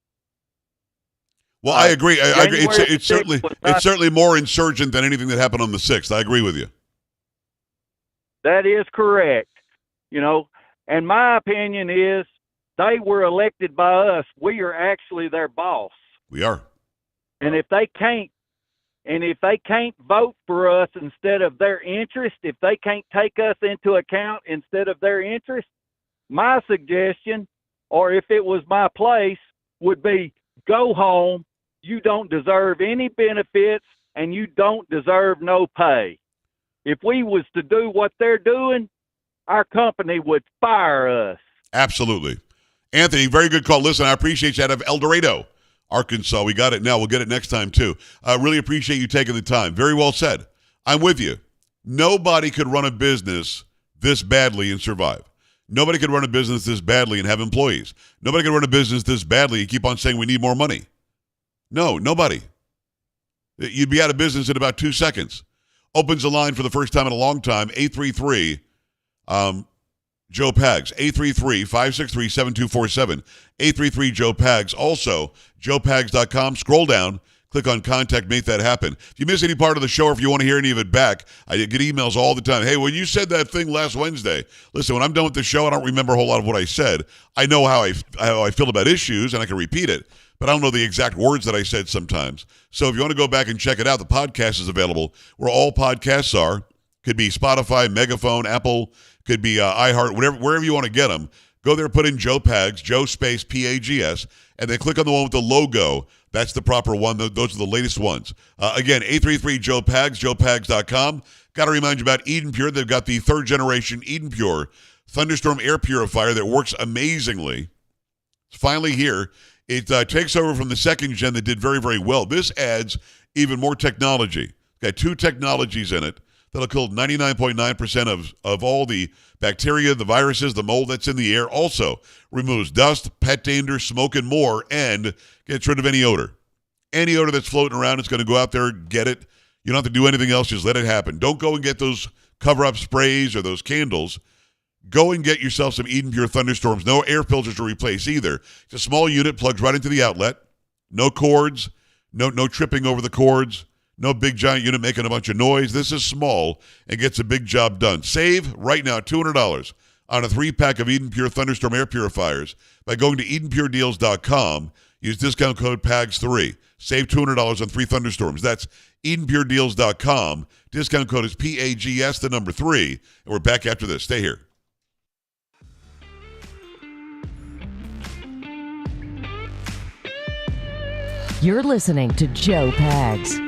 Well, I agree. I agree. It's certainly more insurgent than anything that happened on the 6th. I agree with you. That is correct. And my opinion is they were elected by us. We are actually their boss. We are. And if they can't vote for us instead of their interest, if they can't take us into account instead of their interest, my suggestion, or if it was my place, would be go home. You don't deserve any benefits and you don't deserve no pay. If we was to do what they're doing, our company would fire us. Absolutely. Anthony, very good call. Listen, I appreciate you out of El Dorado, Arkansas. We got it now. We'll get it next time, too. I really appreciate you taking the time. Very well said. I'm with you. Nobody could run a business this badly and survive. Nobody could run a business this badly and have employees. Nobody could run a business this badly and keep on saying we need more money. No, nobody. You'd be out of business in about 2 seconds. Opens the line for the first time in a long time, 833 Joe Pags, 833-563-7247, 833-JOE-PAGS. Also, joepags.com. Scroll down, click on Contact, make that happen. If you miss any part of the show or if you want to hear any of it back, I get emails all the time. Hey, when you said that thing last Wednesday, listen, when I'm done with the show, I don't remember a whole lot of what I said. I know how I feel about issues, and I can repeat it, but I don't know the exact words that I said sometimes. So if you want to go back and check it out, the podcast is available where all podcasts are. Could be Spotify, Megaphone, Apple, could be iHeart, wherever you want to get them. Go there, put in Joe Pags, Joe space P-A-G-S, and then click on the one with the logo. That's the proper one. Those are the latest ones. Again, 833-JOE-PAGS, joepags.com. Got to remind you about Eden Pure. They've got the 3rd generation Eden Pure thunderstorm air purifier that works amazingly. It's finally here. It takes over from the 2nd gen that did very, very well. This adds even more technology. It's got 2 technologies in it that'll kill 99.9% of all the bacteria, the viruses, the mold that's in the air. Also removes dust, pet dander, smoke, and more, and gets rid of any odor. Any odor that's floating around, it's going to go out there, get it. You don't have to do anything else. Just let it happen. Don't go and get those cover-up sprays or those candles. Go and get yourself some Eden Pure Thunderstorms. No air filters to replace either. It's a small unit, plugs right into the outlet. No cords, no tripping over the cords. No big giant unit making a bunch of noise. This is small and gets a big job done. Save right now $200 on a 3-pack of Eden Pure Thunderstorm air purifiers by going to EdenPureDeals.com. Use discount code PAGS3. Save $200 on 3 thunderstorms. That's EdenPureDeals.com. Discount code is PAGS, the number 3. And we're back after this. Stay here. You're listening to Joe Pags.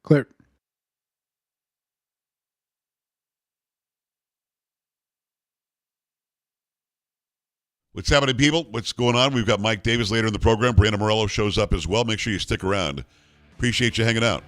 Clear. What's happening, people? What's going on? We've got Mike Davis later in the program. Brianna Morello shows up as well. Make sure you stick around. Appreciate you hanging out.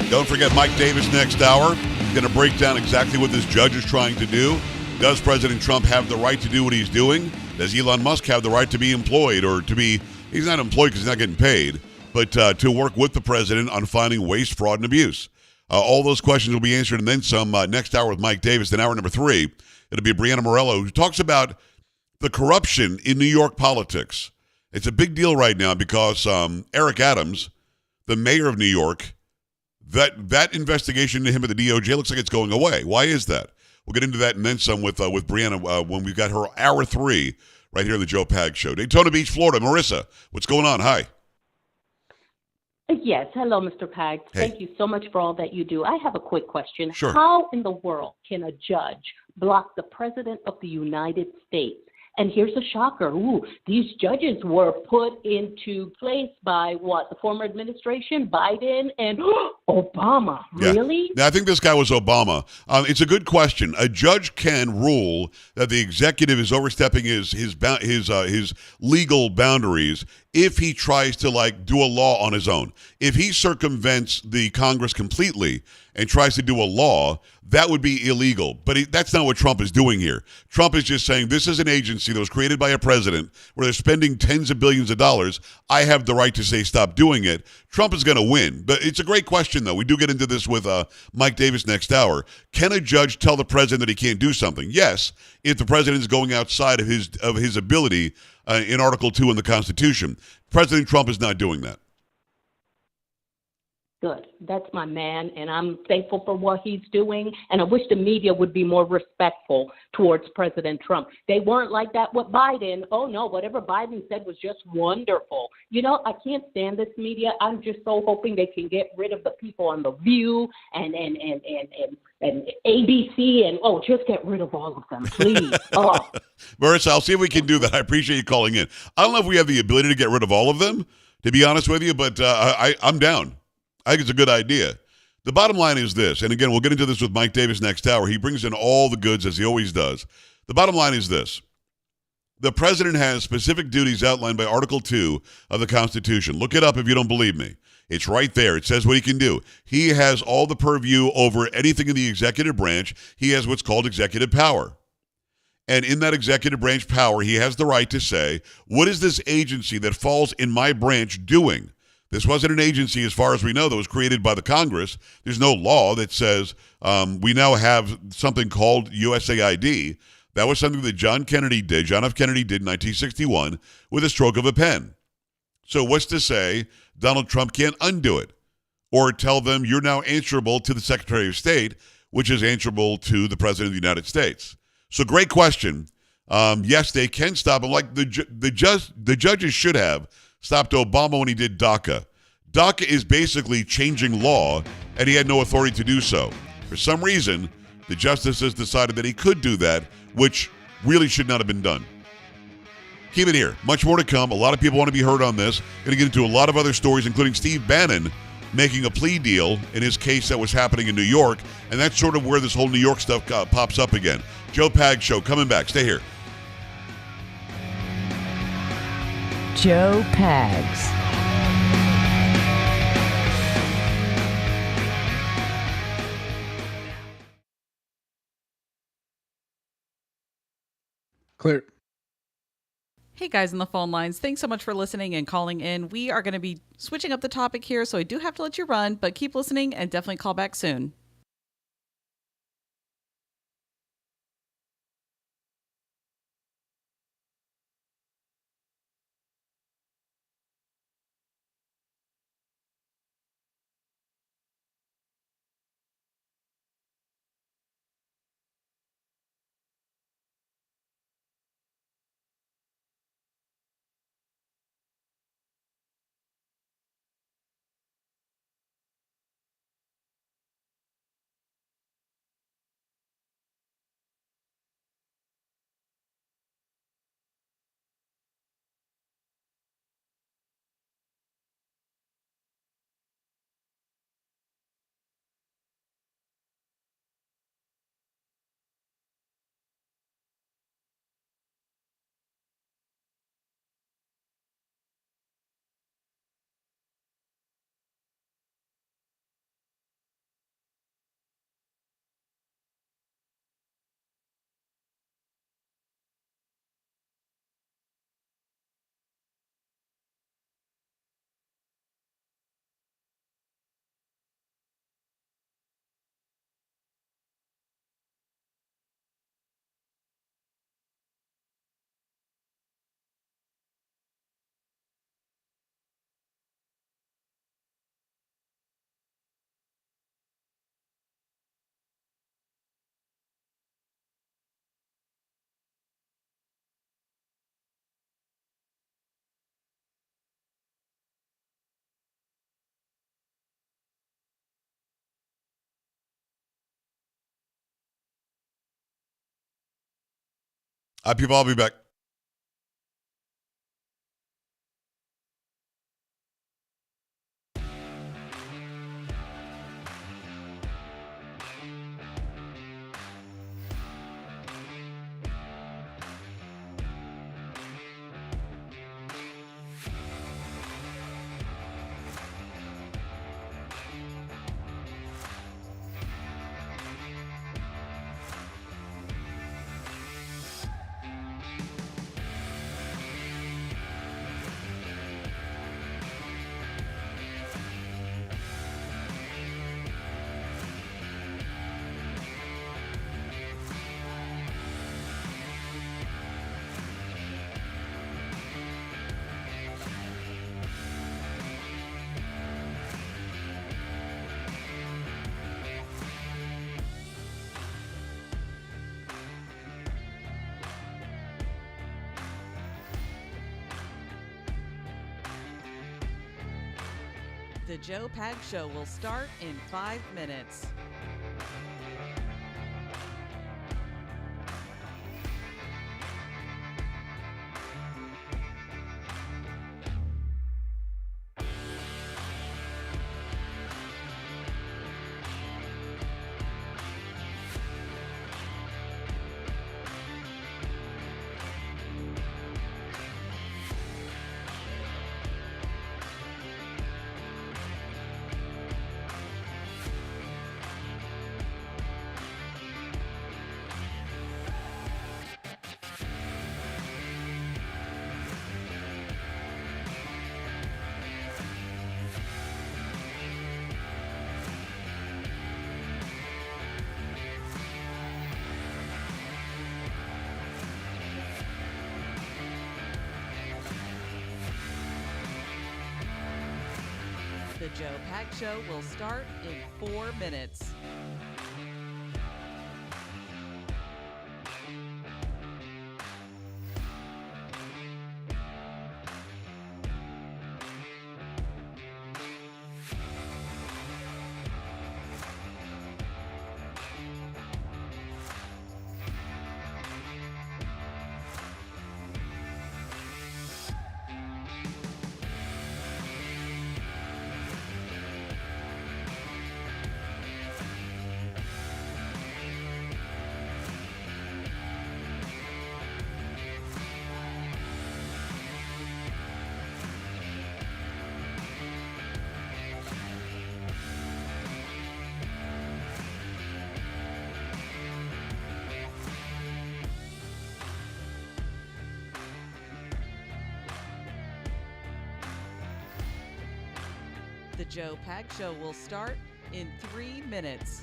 Don't forget Mike Davis next hour. He's going to break down exactly what this judge is trying to do. Does President Trump have the right to do what he's doing? Does Elon Musk have the right to be employed or to be, he's not employed because he's not getting paid, but to work with the president on finding waste, fraud, and abuse? All those questions will be answered and then some next hour with Mike Davis. Then hour number 3, it'll be Brianna Morello, who talks about the corruption in New York politics. It's a big deal right now because Eric Adams, the mayor of New York, that investigation into him at the DOJ looks like it's going away. Why is that? We'll get into that and then some with Brianna when we've got her hour 3 right here on the Joe Pag Show. Daytona Beach, Florida. Marissa, what's going on? Hi. Yes. Hello, Mr. Pag. Hey. Thank you so much for all that you do. I have a quick question. Sure. How in the world can a judge block the President of the United States? And here's a shocker. Ooh, these judges were put into place by what? The former administration, Biden and Obama. Yeah. Really? Now, I think this guy was Obama. It's a good question. A judge can rule that the executive is overstepping his legal boundaries if he tries to do a law on his own. If he circumvents the Congress completely and tries to do a law, that would be illegal. But that's not what Trump is doing here. Trump is just saying, this is an agency that was created by a president where they're spending tens of billions of dollars. I have the right to say stop doing it. Trump is going to win. But it's a great question, though. We do get into this with Mike Davis next hour. Can a judge tell the president that he can't do something? Yes, if the president is going outside of his ability in Article 2 in the Constitution. President Trump is not doing that. Good. That's my man, and I'm thankful for what he's doing, and I wish the media would be more respectful towards President Trump. They weren't like that with Biden. Oh, no, whatever Biden said was just wonderful. You know, I can't stand this media. I'm just so hoping they can get rid of the people on The View and ABC, and, just get rid of all of them, please. Marissa, I'll see if we can do that. I appreciate you calling in. I don't know if we have the ability to get rid of all of them, to be honest with you, but I'm down. I think it's a good idea. The bottom line is this, and again, we'll get into this with Mike Davis next hour. He brings in all the goods, as he always does. The bottom line is this. The president has specific duties outlined by Article 2 of the Constitution. Look it up if you don't believe me. It's right there. It says what he can do. He has all the purview over anything in the executive branch. He has what's called executive power. And in that executive branch power, he has the right to say, what is this agency that falls in my branch doing? This wasn't an agency, as far as we know, that was created by the Congress. There's no law that says we now have something called USAID. That was something that John F. Kennedy did in 1961 with a stroke of a pen. So what's to say Donald Trump can't undo it or tell them you're now answerable to the Secretary of State, which is answerable to the President of the United States? So great question. Yes, they can stop him. Like the judges should have stopped Obama when he did DACA. DACA is basically changing law, and he had no authority to do so. For some reason, the justices decided that he could do that, which really should not have been done. Keep it here. Much more to come. A lot of people want to be heard on this. Going to get into a lot of other stories, including Steve Bannon making a plea deal in his case that was happening in New York, and that's sort of where this whole New York stuff pops up again. Joe Pag Show coming back. Stay here. Joe Pags. Clear. Hey guys on the phone lines, thanks so much for listening and calling in. We are going to be switching up the topic here, so I do have to let you run, but keep listening and definitely call back soon. People, I'll be back. The Joe Pag Show will start in 5 minutes. The Joe Pag Show will start in 4 minutes. The Joe Pag Show will start in 3 minutes.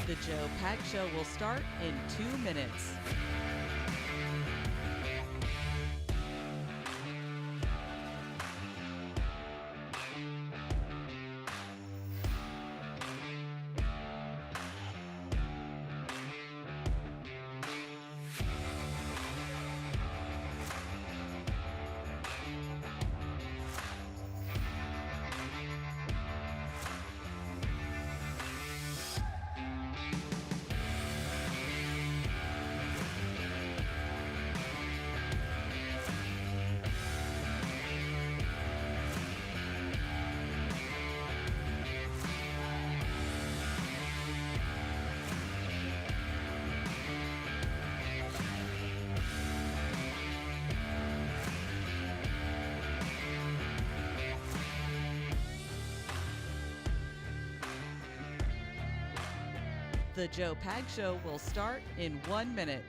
The Joe Pag Show will start in 2 minutes. The Joe Pag Show will start in 1 minute.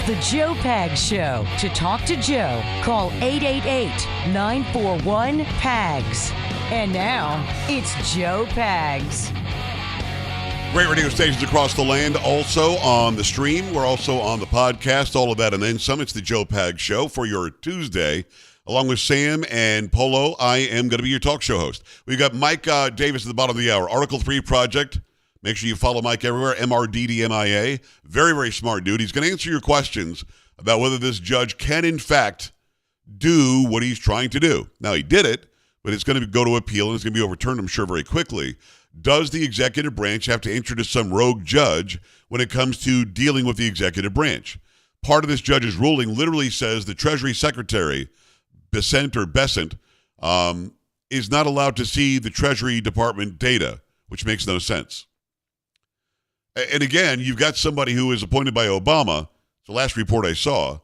the Joe Pags Show. To talk to Joe, call 888-941-PAGS. And now, it's Joe Pags. Great radio stations across the land, also on the stream. We're also on the podcast, all of that and then some. It's the Joe Pags Show for your Tuesday. Along with Sam and Polo, I am going to be your talk show host. We've got Mike Davis at the bottom of the hour. Article 3 Project. Make sure you follow Mike everywhere, MRDDMIA. Very, very smart dude. He's going to answer your questions about whether this judge can, in fact, do what he's trying to do. Now, he did it, but it's going to go to appeal, and it's going to be overturned, I'm sure, very quickly. Does the executive branch have to answer to some rogue judge when it comes to dealing with the executive branch? Part of this judge's ruling literally says the Treasury Secretary, Besant, is not allowed to see the Treasury Department data, which makes no sense. And again, you've got somebody who is appointed by Obama, the last report I saw,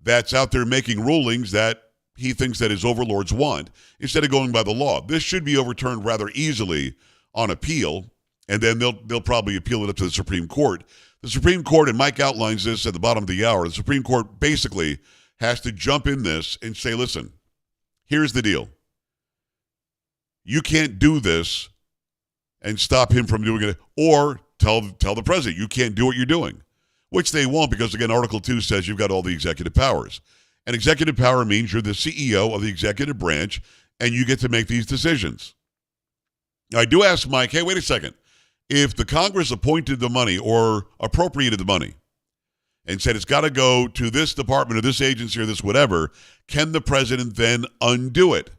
that's out there making rulings that he thinks that his overlords want, instead of going by the law. This should be overturned rather easily on appeal, and then they'll probably appeal it up to the Supreme Court. The Supreme Court, and Mike outlines this at the bottom of the hour, the Supreme Court basically has to jump in this and say, listen, here's the deal. You can't do this and stop him from doing it, or tell the president you can't do what you're doing, which they won't because, again, Article 2 says you've got all the executive powers. And executive power means you're the CEO of the executive branch, and you get to make these decisions. Now, I do ask Mike, hey, wait a second. If the Congress appointed the money or appropriated the money and said it's got to go to this department or this agency or this whatever, can the president then undo it?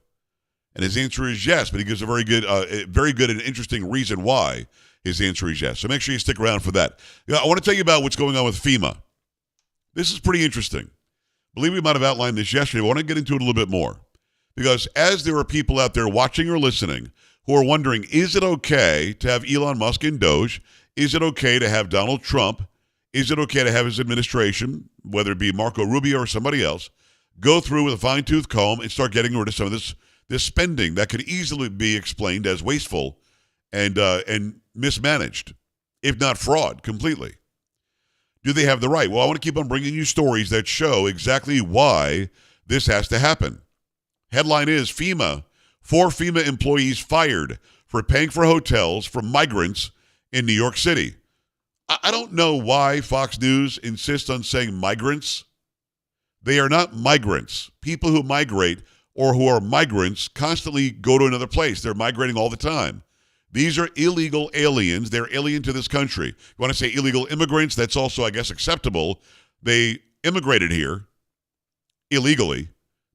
And his answer is yes, but he gives a very good and interesting reason why his answer is yes. So make sure you stick around for that. I want to tell you about what's going on with FEMA. This is pretty interesting. I believe we might have outlined this yesterday, but I want to get into it a little bit more. Because as there are people out there watching or listening who are wondering, is it okay to have Elon Musk in Doge? Is it okay to have Donald Trump? Is it okay to have his administration, whether it be Marco Rubio or somebody else, go through with a fine-tooth comb and start getting rid of some of this spending that could easily be explained as wasteful and mismanaged, if not fraud, completely? Do they have the right? Well, I want to keep on bringing you stories that show exactly why this has to happen. Headline is 4 FEMA employees fired for paying for hotels for migrants in New York City. I don't know why Fox News insists on saying migrants. They are not migrants. People who migrate or who are migrants constantly go to another place. They're migrating all the time. These are illegal aliens. They're alien to this country. You want to say illegal immigrants? That's also, I guess, acceptable. They immigrated here illegally.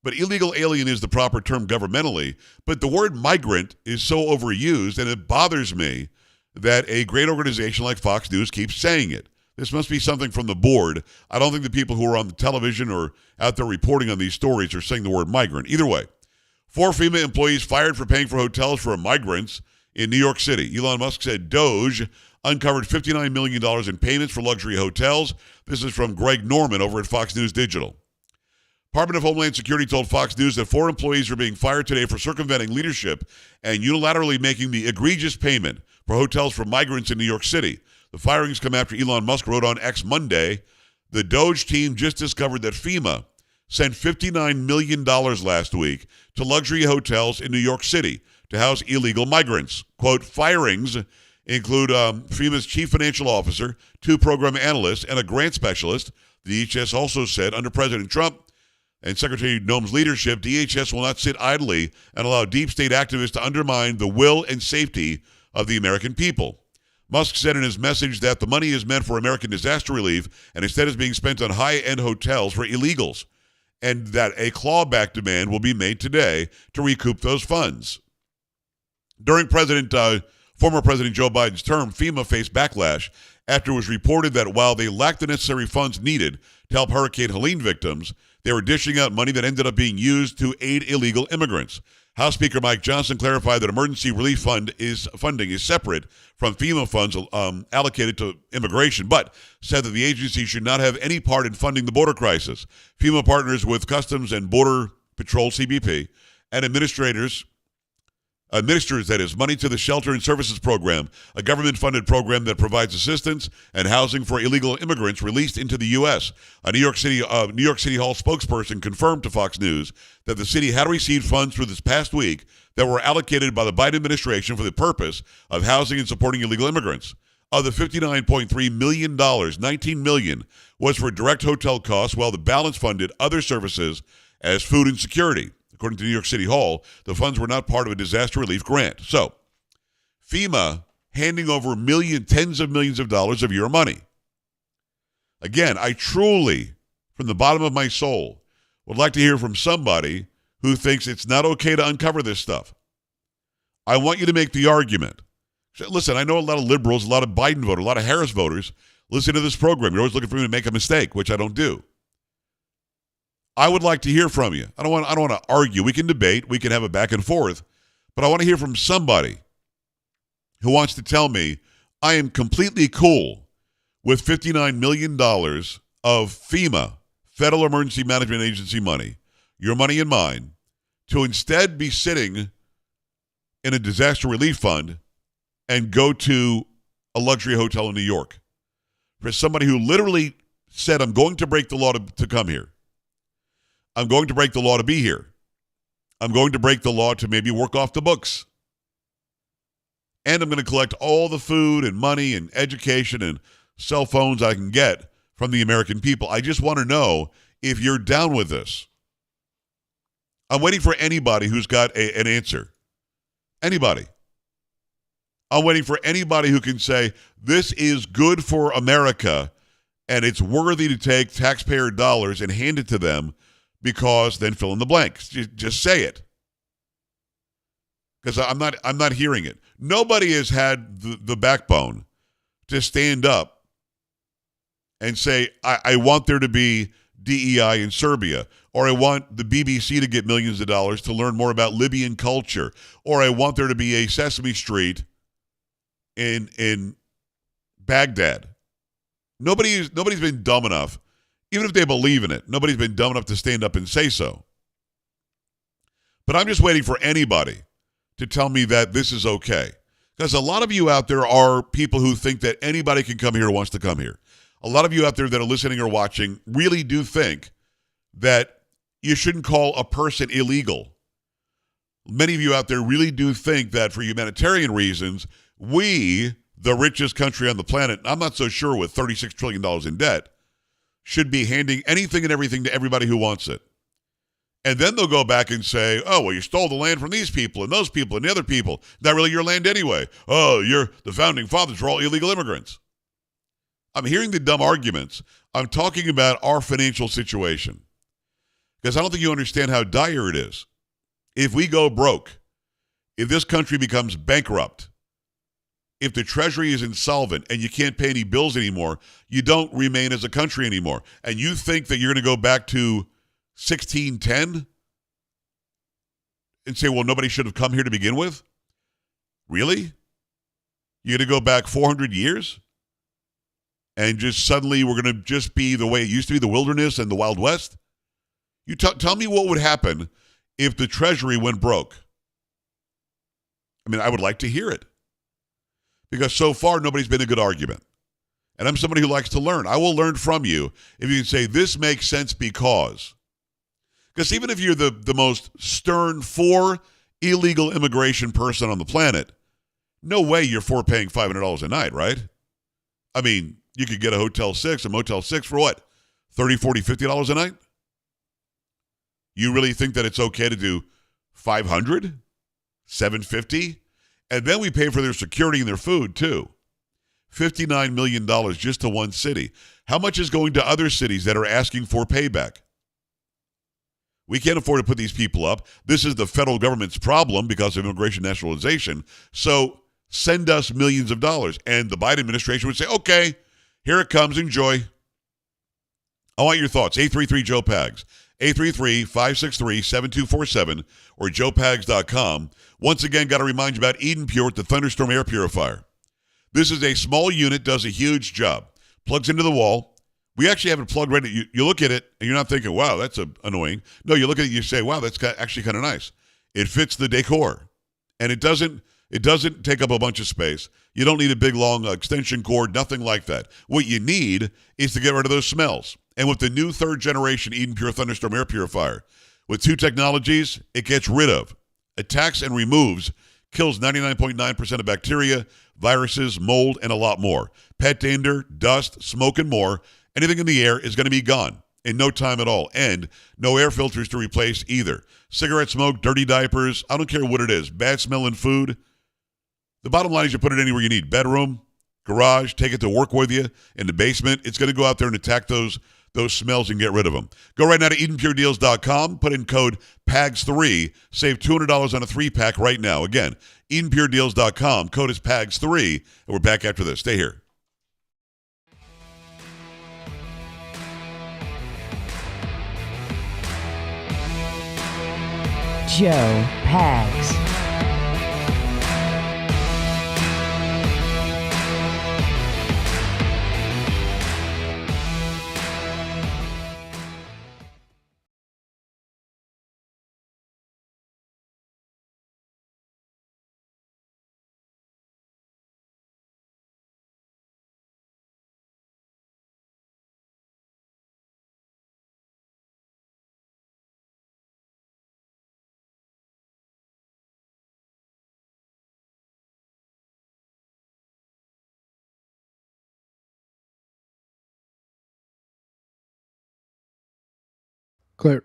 But illegal alien is the proper term governmentally. But the word migrant is so overused, and it bothers me that a great organization like Fox News keeps saying it. This must be something from the board. I don't think the people who are on the television or out there reporting on these stories are saying the word migrant. Either way, 4 FEMA employees fired for paying for hotels for migrants in New York City. Elon Musk said Doge uncovered $59 million in payments for luxury hotels. This is from Greg Norman over at Fox News Digital. Department of Homeland Security told Fox News that 4 employees are being fired today for circumventing leadership and unilaterally making the egregious payment for hotels for migrants in New York City. The firings come after Elon Musk wrote on X Monday, the Doge team just discovered that FEMA sent $59 million last week to luxury hotels in New York City to house illegal migrants. Quote, firings include FEMA's chief financial officer, 2 program analysts, and a grant specialist. The DHS also said under President Trump and Secretary Noem's leadership, DHS will not sit idly and allow deep state activists to undermine the will and safety of the American people. Musk said in his message that the money is meant for American disaster relief and instead is being spent on high-end hotels for illegals, and that a clawback demand will be made today to recoup those funds. During former President Joe Biden's term, FEMA faced backlash after it was reported that while they lacked the necessary funds needed to help Hurricane Helene victims, they were dishing out money that ended up being used to aid illegal immigrants. House Speaker Mike Johnson clarified that emergency relief funding is separate from FEMA funds allocated to immigration, but said that the agency should not have any part in funding the border crisis. FEMA partners with Customs and Border Patrol, CBP, and administrators administers, that is, money to the Shelter and Services Program, a government-funded program that provides assistance and housing for illegal immigrants released into the U.S. A New York City Hall spokesperson confirmed to Fox News that the city had received funds through this past week that were allocated by the Biden administration for the purpose of housing and supporting illegal immigrants. Of the $59.3 million, $19 million was for direct hotel costs, while the balance funded other services as food and security. According to New York City Hall, the funds were not part of a disaster relief grant. So, FEMA handing over tens of millions of dollars of your money. Again, I truly, from the bottom of my soul, would like to hear from somebody who thinks it's not okay to uncover this stuff. I want you to make the argument. Listen, I know a lot of liberals, a lot of Biden voters, a lot of Harris voters listen to this program. You're always looking for me to make a mistake, which I don't do. I would like to hear from you. I don't want to argue. We can debate. We can have a back and forth. But I want to hear from somebody who wants to tell me I am completely cool with $59 million of FEMA, Federal Emergency Management Agency money, your money and mine, to instead be sitting in a disaster relief fund and go to a luxury hotel in New York. For somebody who literally said, I'm going to break the law to come here. I'm going to break the law to be here. I'm going to break the law to maybe work off the books. And I'm going to collect all the food and money and education and cell phones I can get from the American people. I just want to know if you're down with this. I'm waiting for anybody who's got an answer. Anybody. I'm waiting for anybody who can say, this is good for America and it's worthy to take taxpayer dollars and hand it to them, because then fill in the blanks. Just say it. Because I'm not hearing it. Nobody has had the backbone to stand up and say, I want there to be DEI in Serbia, or I want the BBC to get millions of dollars to learn more about Libyan culture, or I want there to be a Sesame Street in Baghdad. Nobody's been dumb enough. Even if they believe in it, nobody's been dumb enough to stand up and say so. But I'm just waiting for anybody to tell me that this is okay. Because a lot of you out there are people who think that anybody can come here who wants to come here. A lot of you out there that are listening or watching really do think that you shouldn't call a person illegal. Many of you out there really do think that for humanitarian reasons, we, the richest country on the planet, I'm not so sure with $36 trillion in debt, should be handing anything and everything to everybody who wants it. And then they'll go back and say, oh, well, you stole the land from these people and those people and the other people. Not really your land anyway. Oh, the founding fathers were all illegal immigrants. I'm hearing the dumb arguments. I'm talking about our financial situation. Because I don't think you understand how dire it is. If we go broke, if this country becomes bankrupt, if the Treasury is insolvent and you can't pay any bills anymore, you don't remain as a country anymore. And you think that you're going to go back to 1610 and say, well, nobody should have come here to begin with? Really? You're going to go back 400 years? And just suddenly we're going to just be the way it used to be, the wilderness and the Wild West? You tell me what would happen if the Treasury went broke. I mean, I would like to hear it. Because so far, nobody's been a good argument. And I'm somebody who likes to learn. I will learn from you if you can say, this makes sense because. Because even if you're the most stern for illegal immigration person on the planet, no way you're for paying $500 a night, right? I mean, you could get a Motel 6 for what? $30, $40, $50 a night? You really think that it's okay to do $500? $750? And then we pay for their security and their food, too. $59 million just to one city. How much is going to other cities that are asking for payback? We can't afford to put these people up. This is the federal government's problem because of immigration nationalization. So send us millions of dollars. And the Biden administration would say, okay, here it comes. Enjoy. I want your thoughts. 833-JOE-PAGS. 833-563-7247 or joepags.com. Once again, got to remind you about Eden Pure with the Thunderstorm Air Purifier. This is a small unit, does a huge job. Plugs into the wall. We actually have it plugged right. You look at it, and you're not thinking, wow, that's annoying. No, you look at it, you say, wow, that's actually kind of nice. It fits the decor. and it doesn't take up a bunch of space. You don't need a big, long extension cord, nothing like that. What you need is to get rid of those smells. And with the new 3rd generation Eden Pure Thunderstorm air purifier, with 2 technologies, it gets rid of, attacks and removes, kills 99.9% of bacteria, viruses, mold, and a lot more. Pet dander, dust, smoke, and more. Anything in the air is going to be gone in no time at all. And no air filters to replace either. Cigarette smoke, dirty diapers, I don't care what it is, bad smelling food. The bottom line is you put it anywhere you need. Bedroom, garage, take it to work with you. In the basement, it's going to go out there and attack those smells and get rid of them. Go right now to EdenPureDeals.com. Put in code PAGS3. Save $200 on a 3-pack right now. Again, EdenPureDeals.com. Code is PAGS3. And we're back after this. Stay here. Joe Pags. Clear.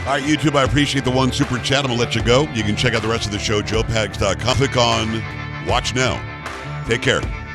All right, YouTube, I appreciate the one super chat. I'm going to let you go. You can check out the rest of the show, joepags.com. Click on Watch Now. Take care.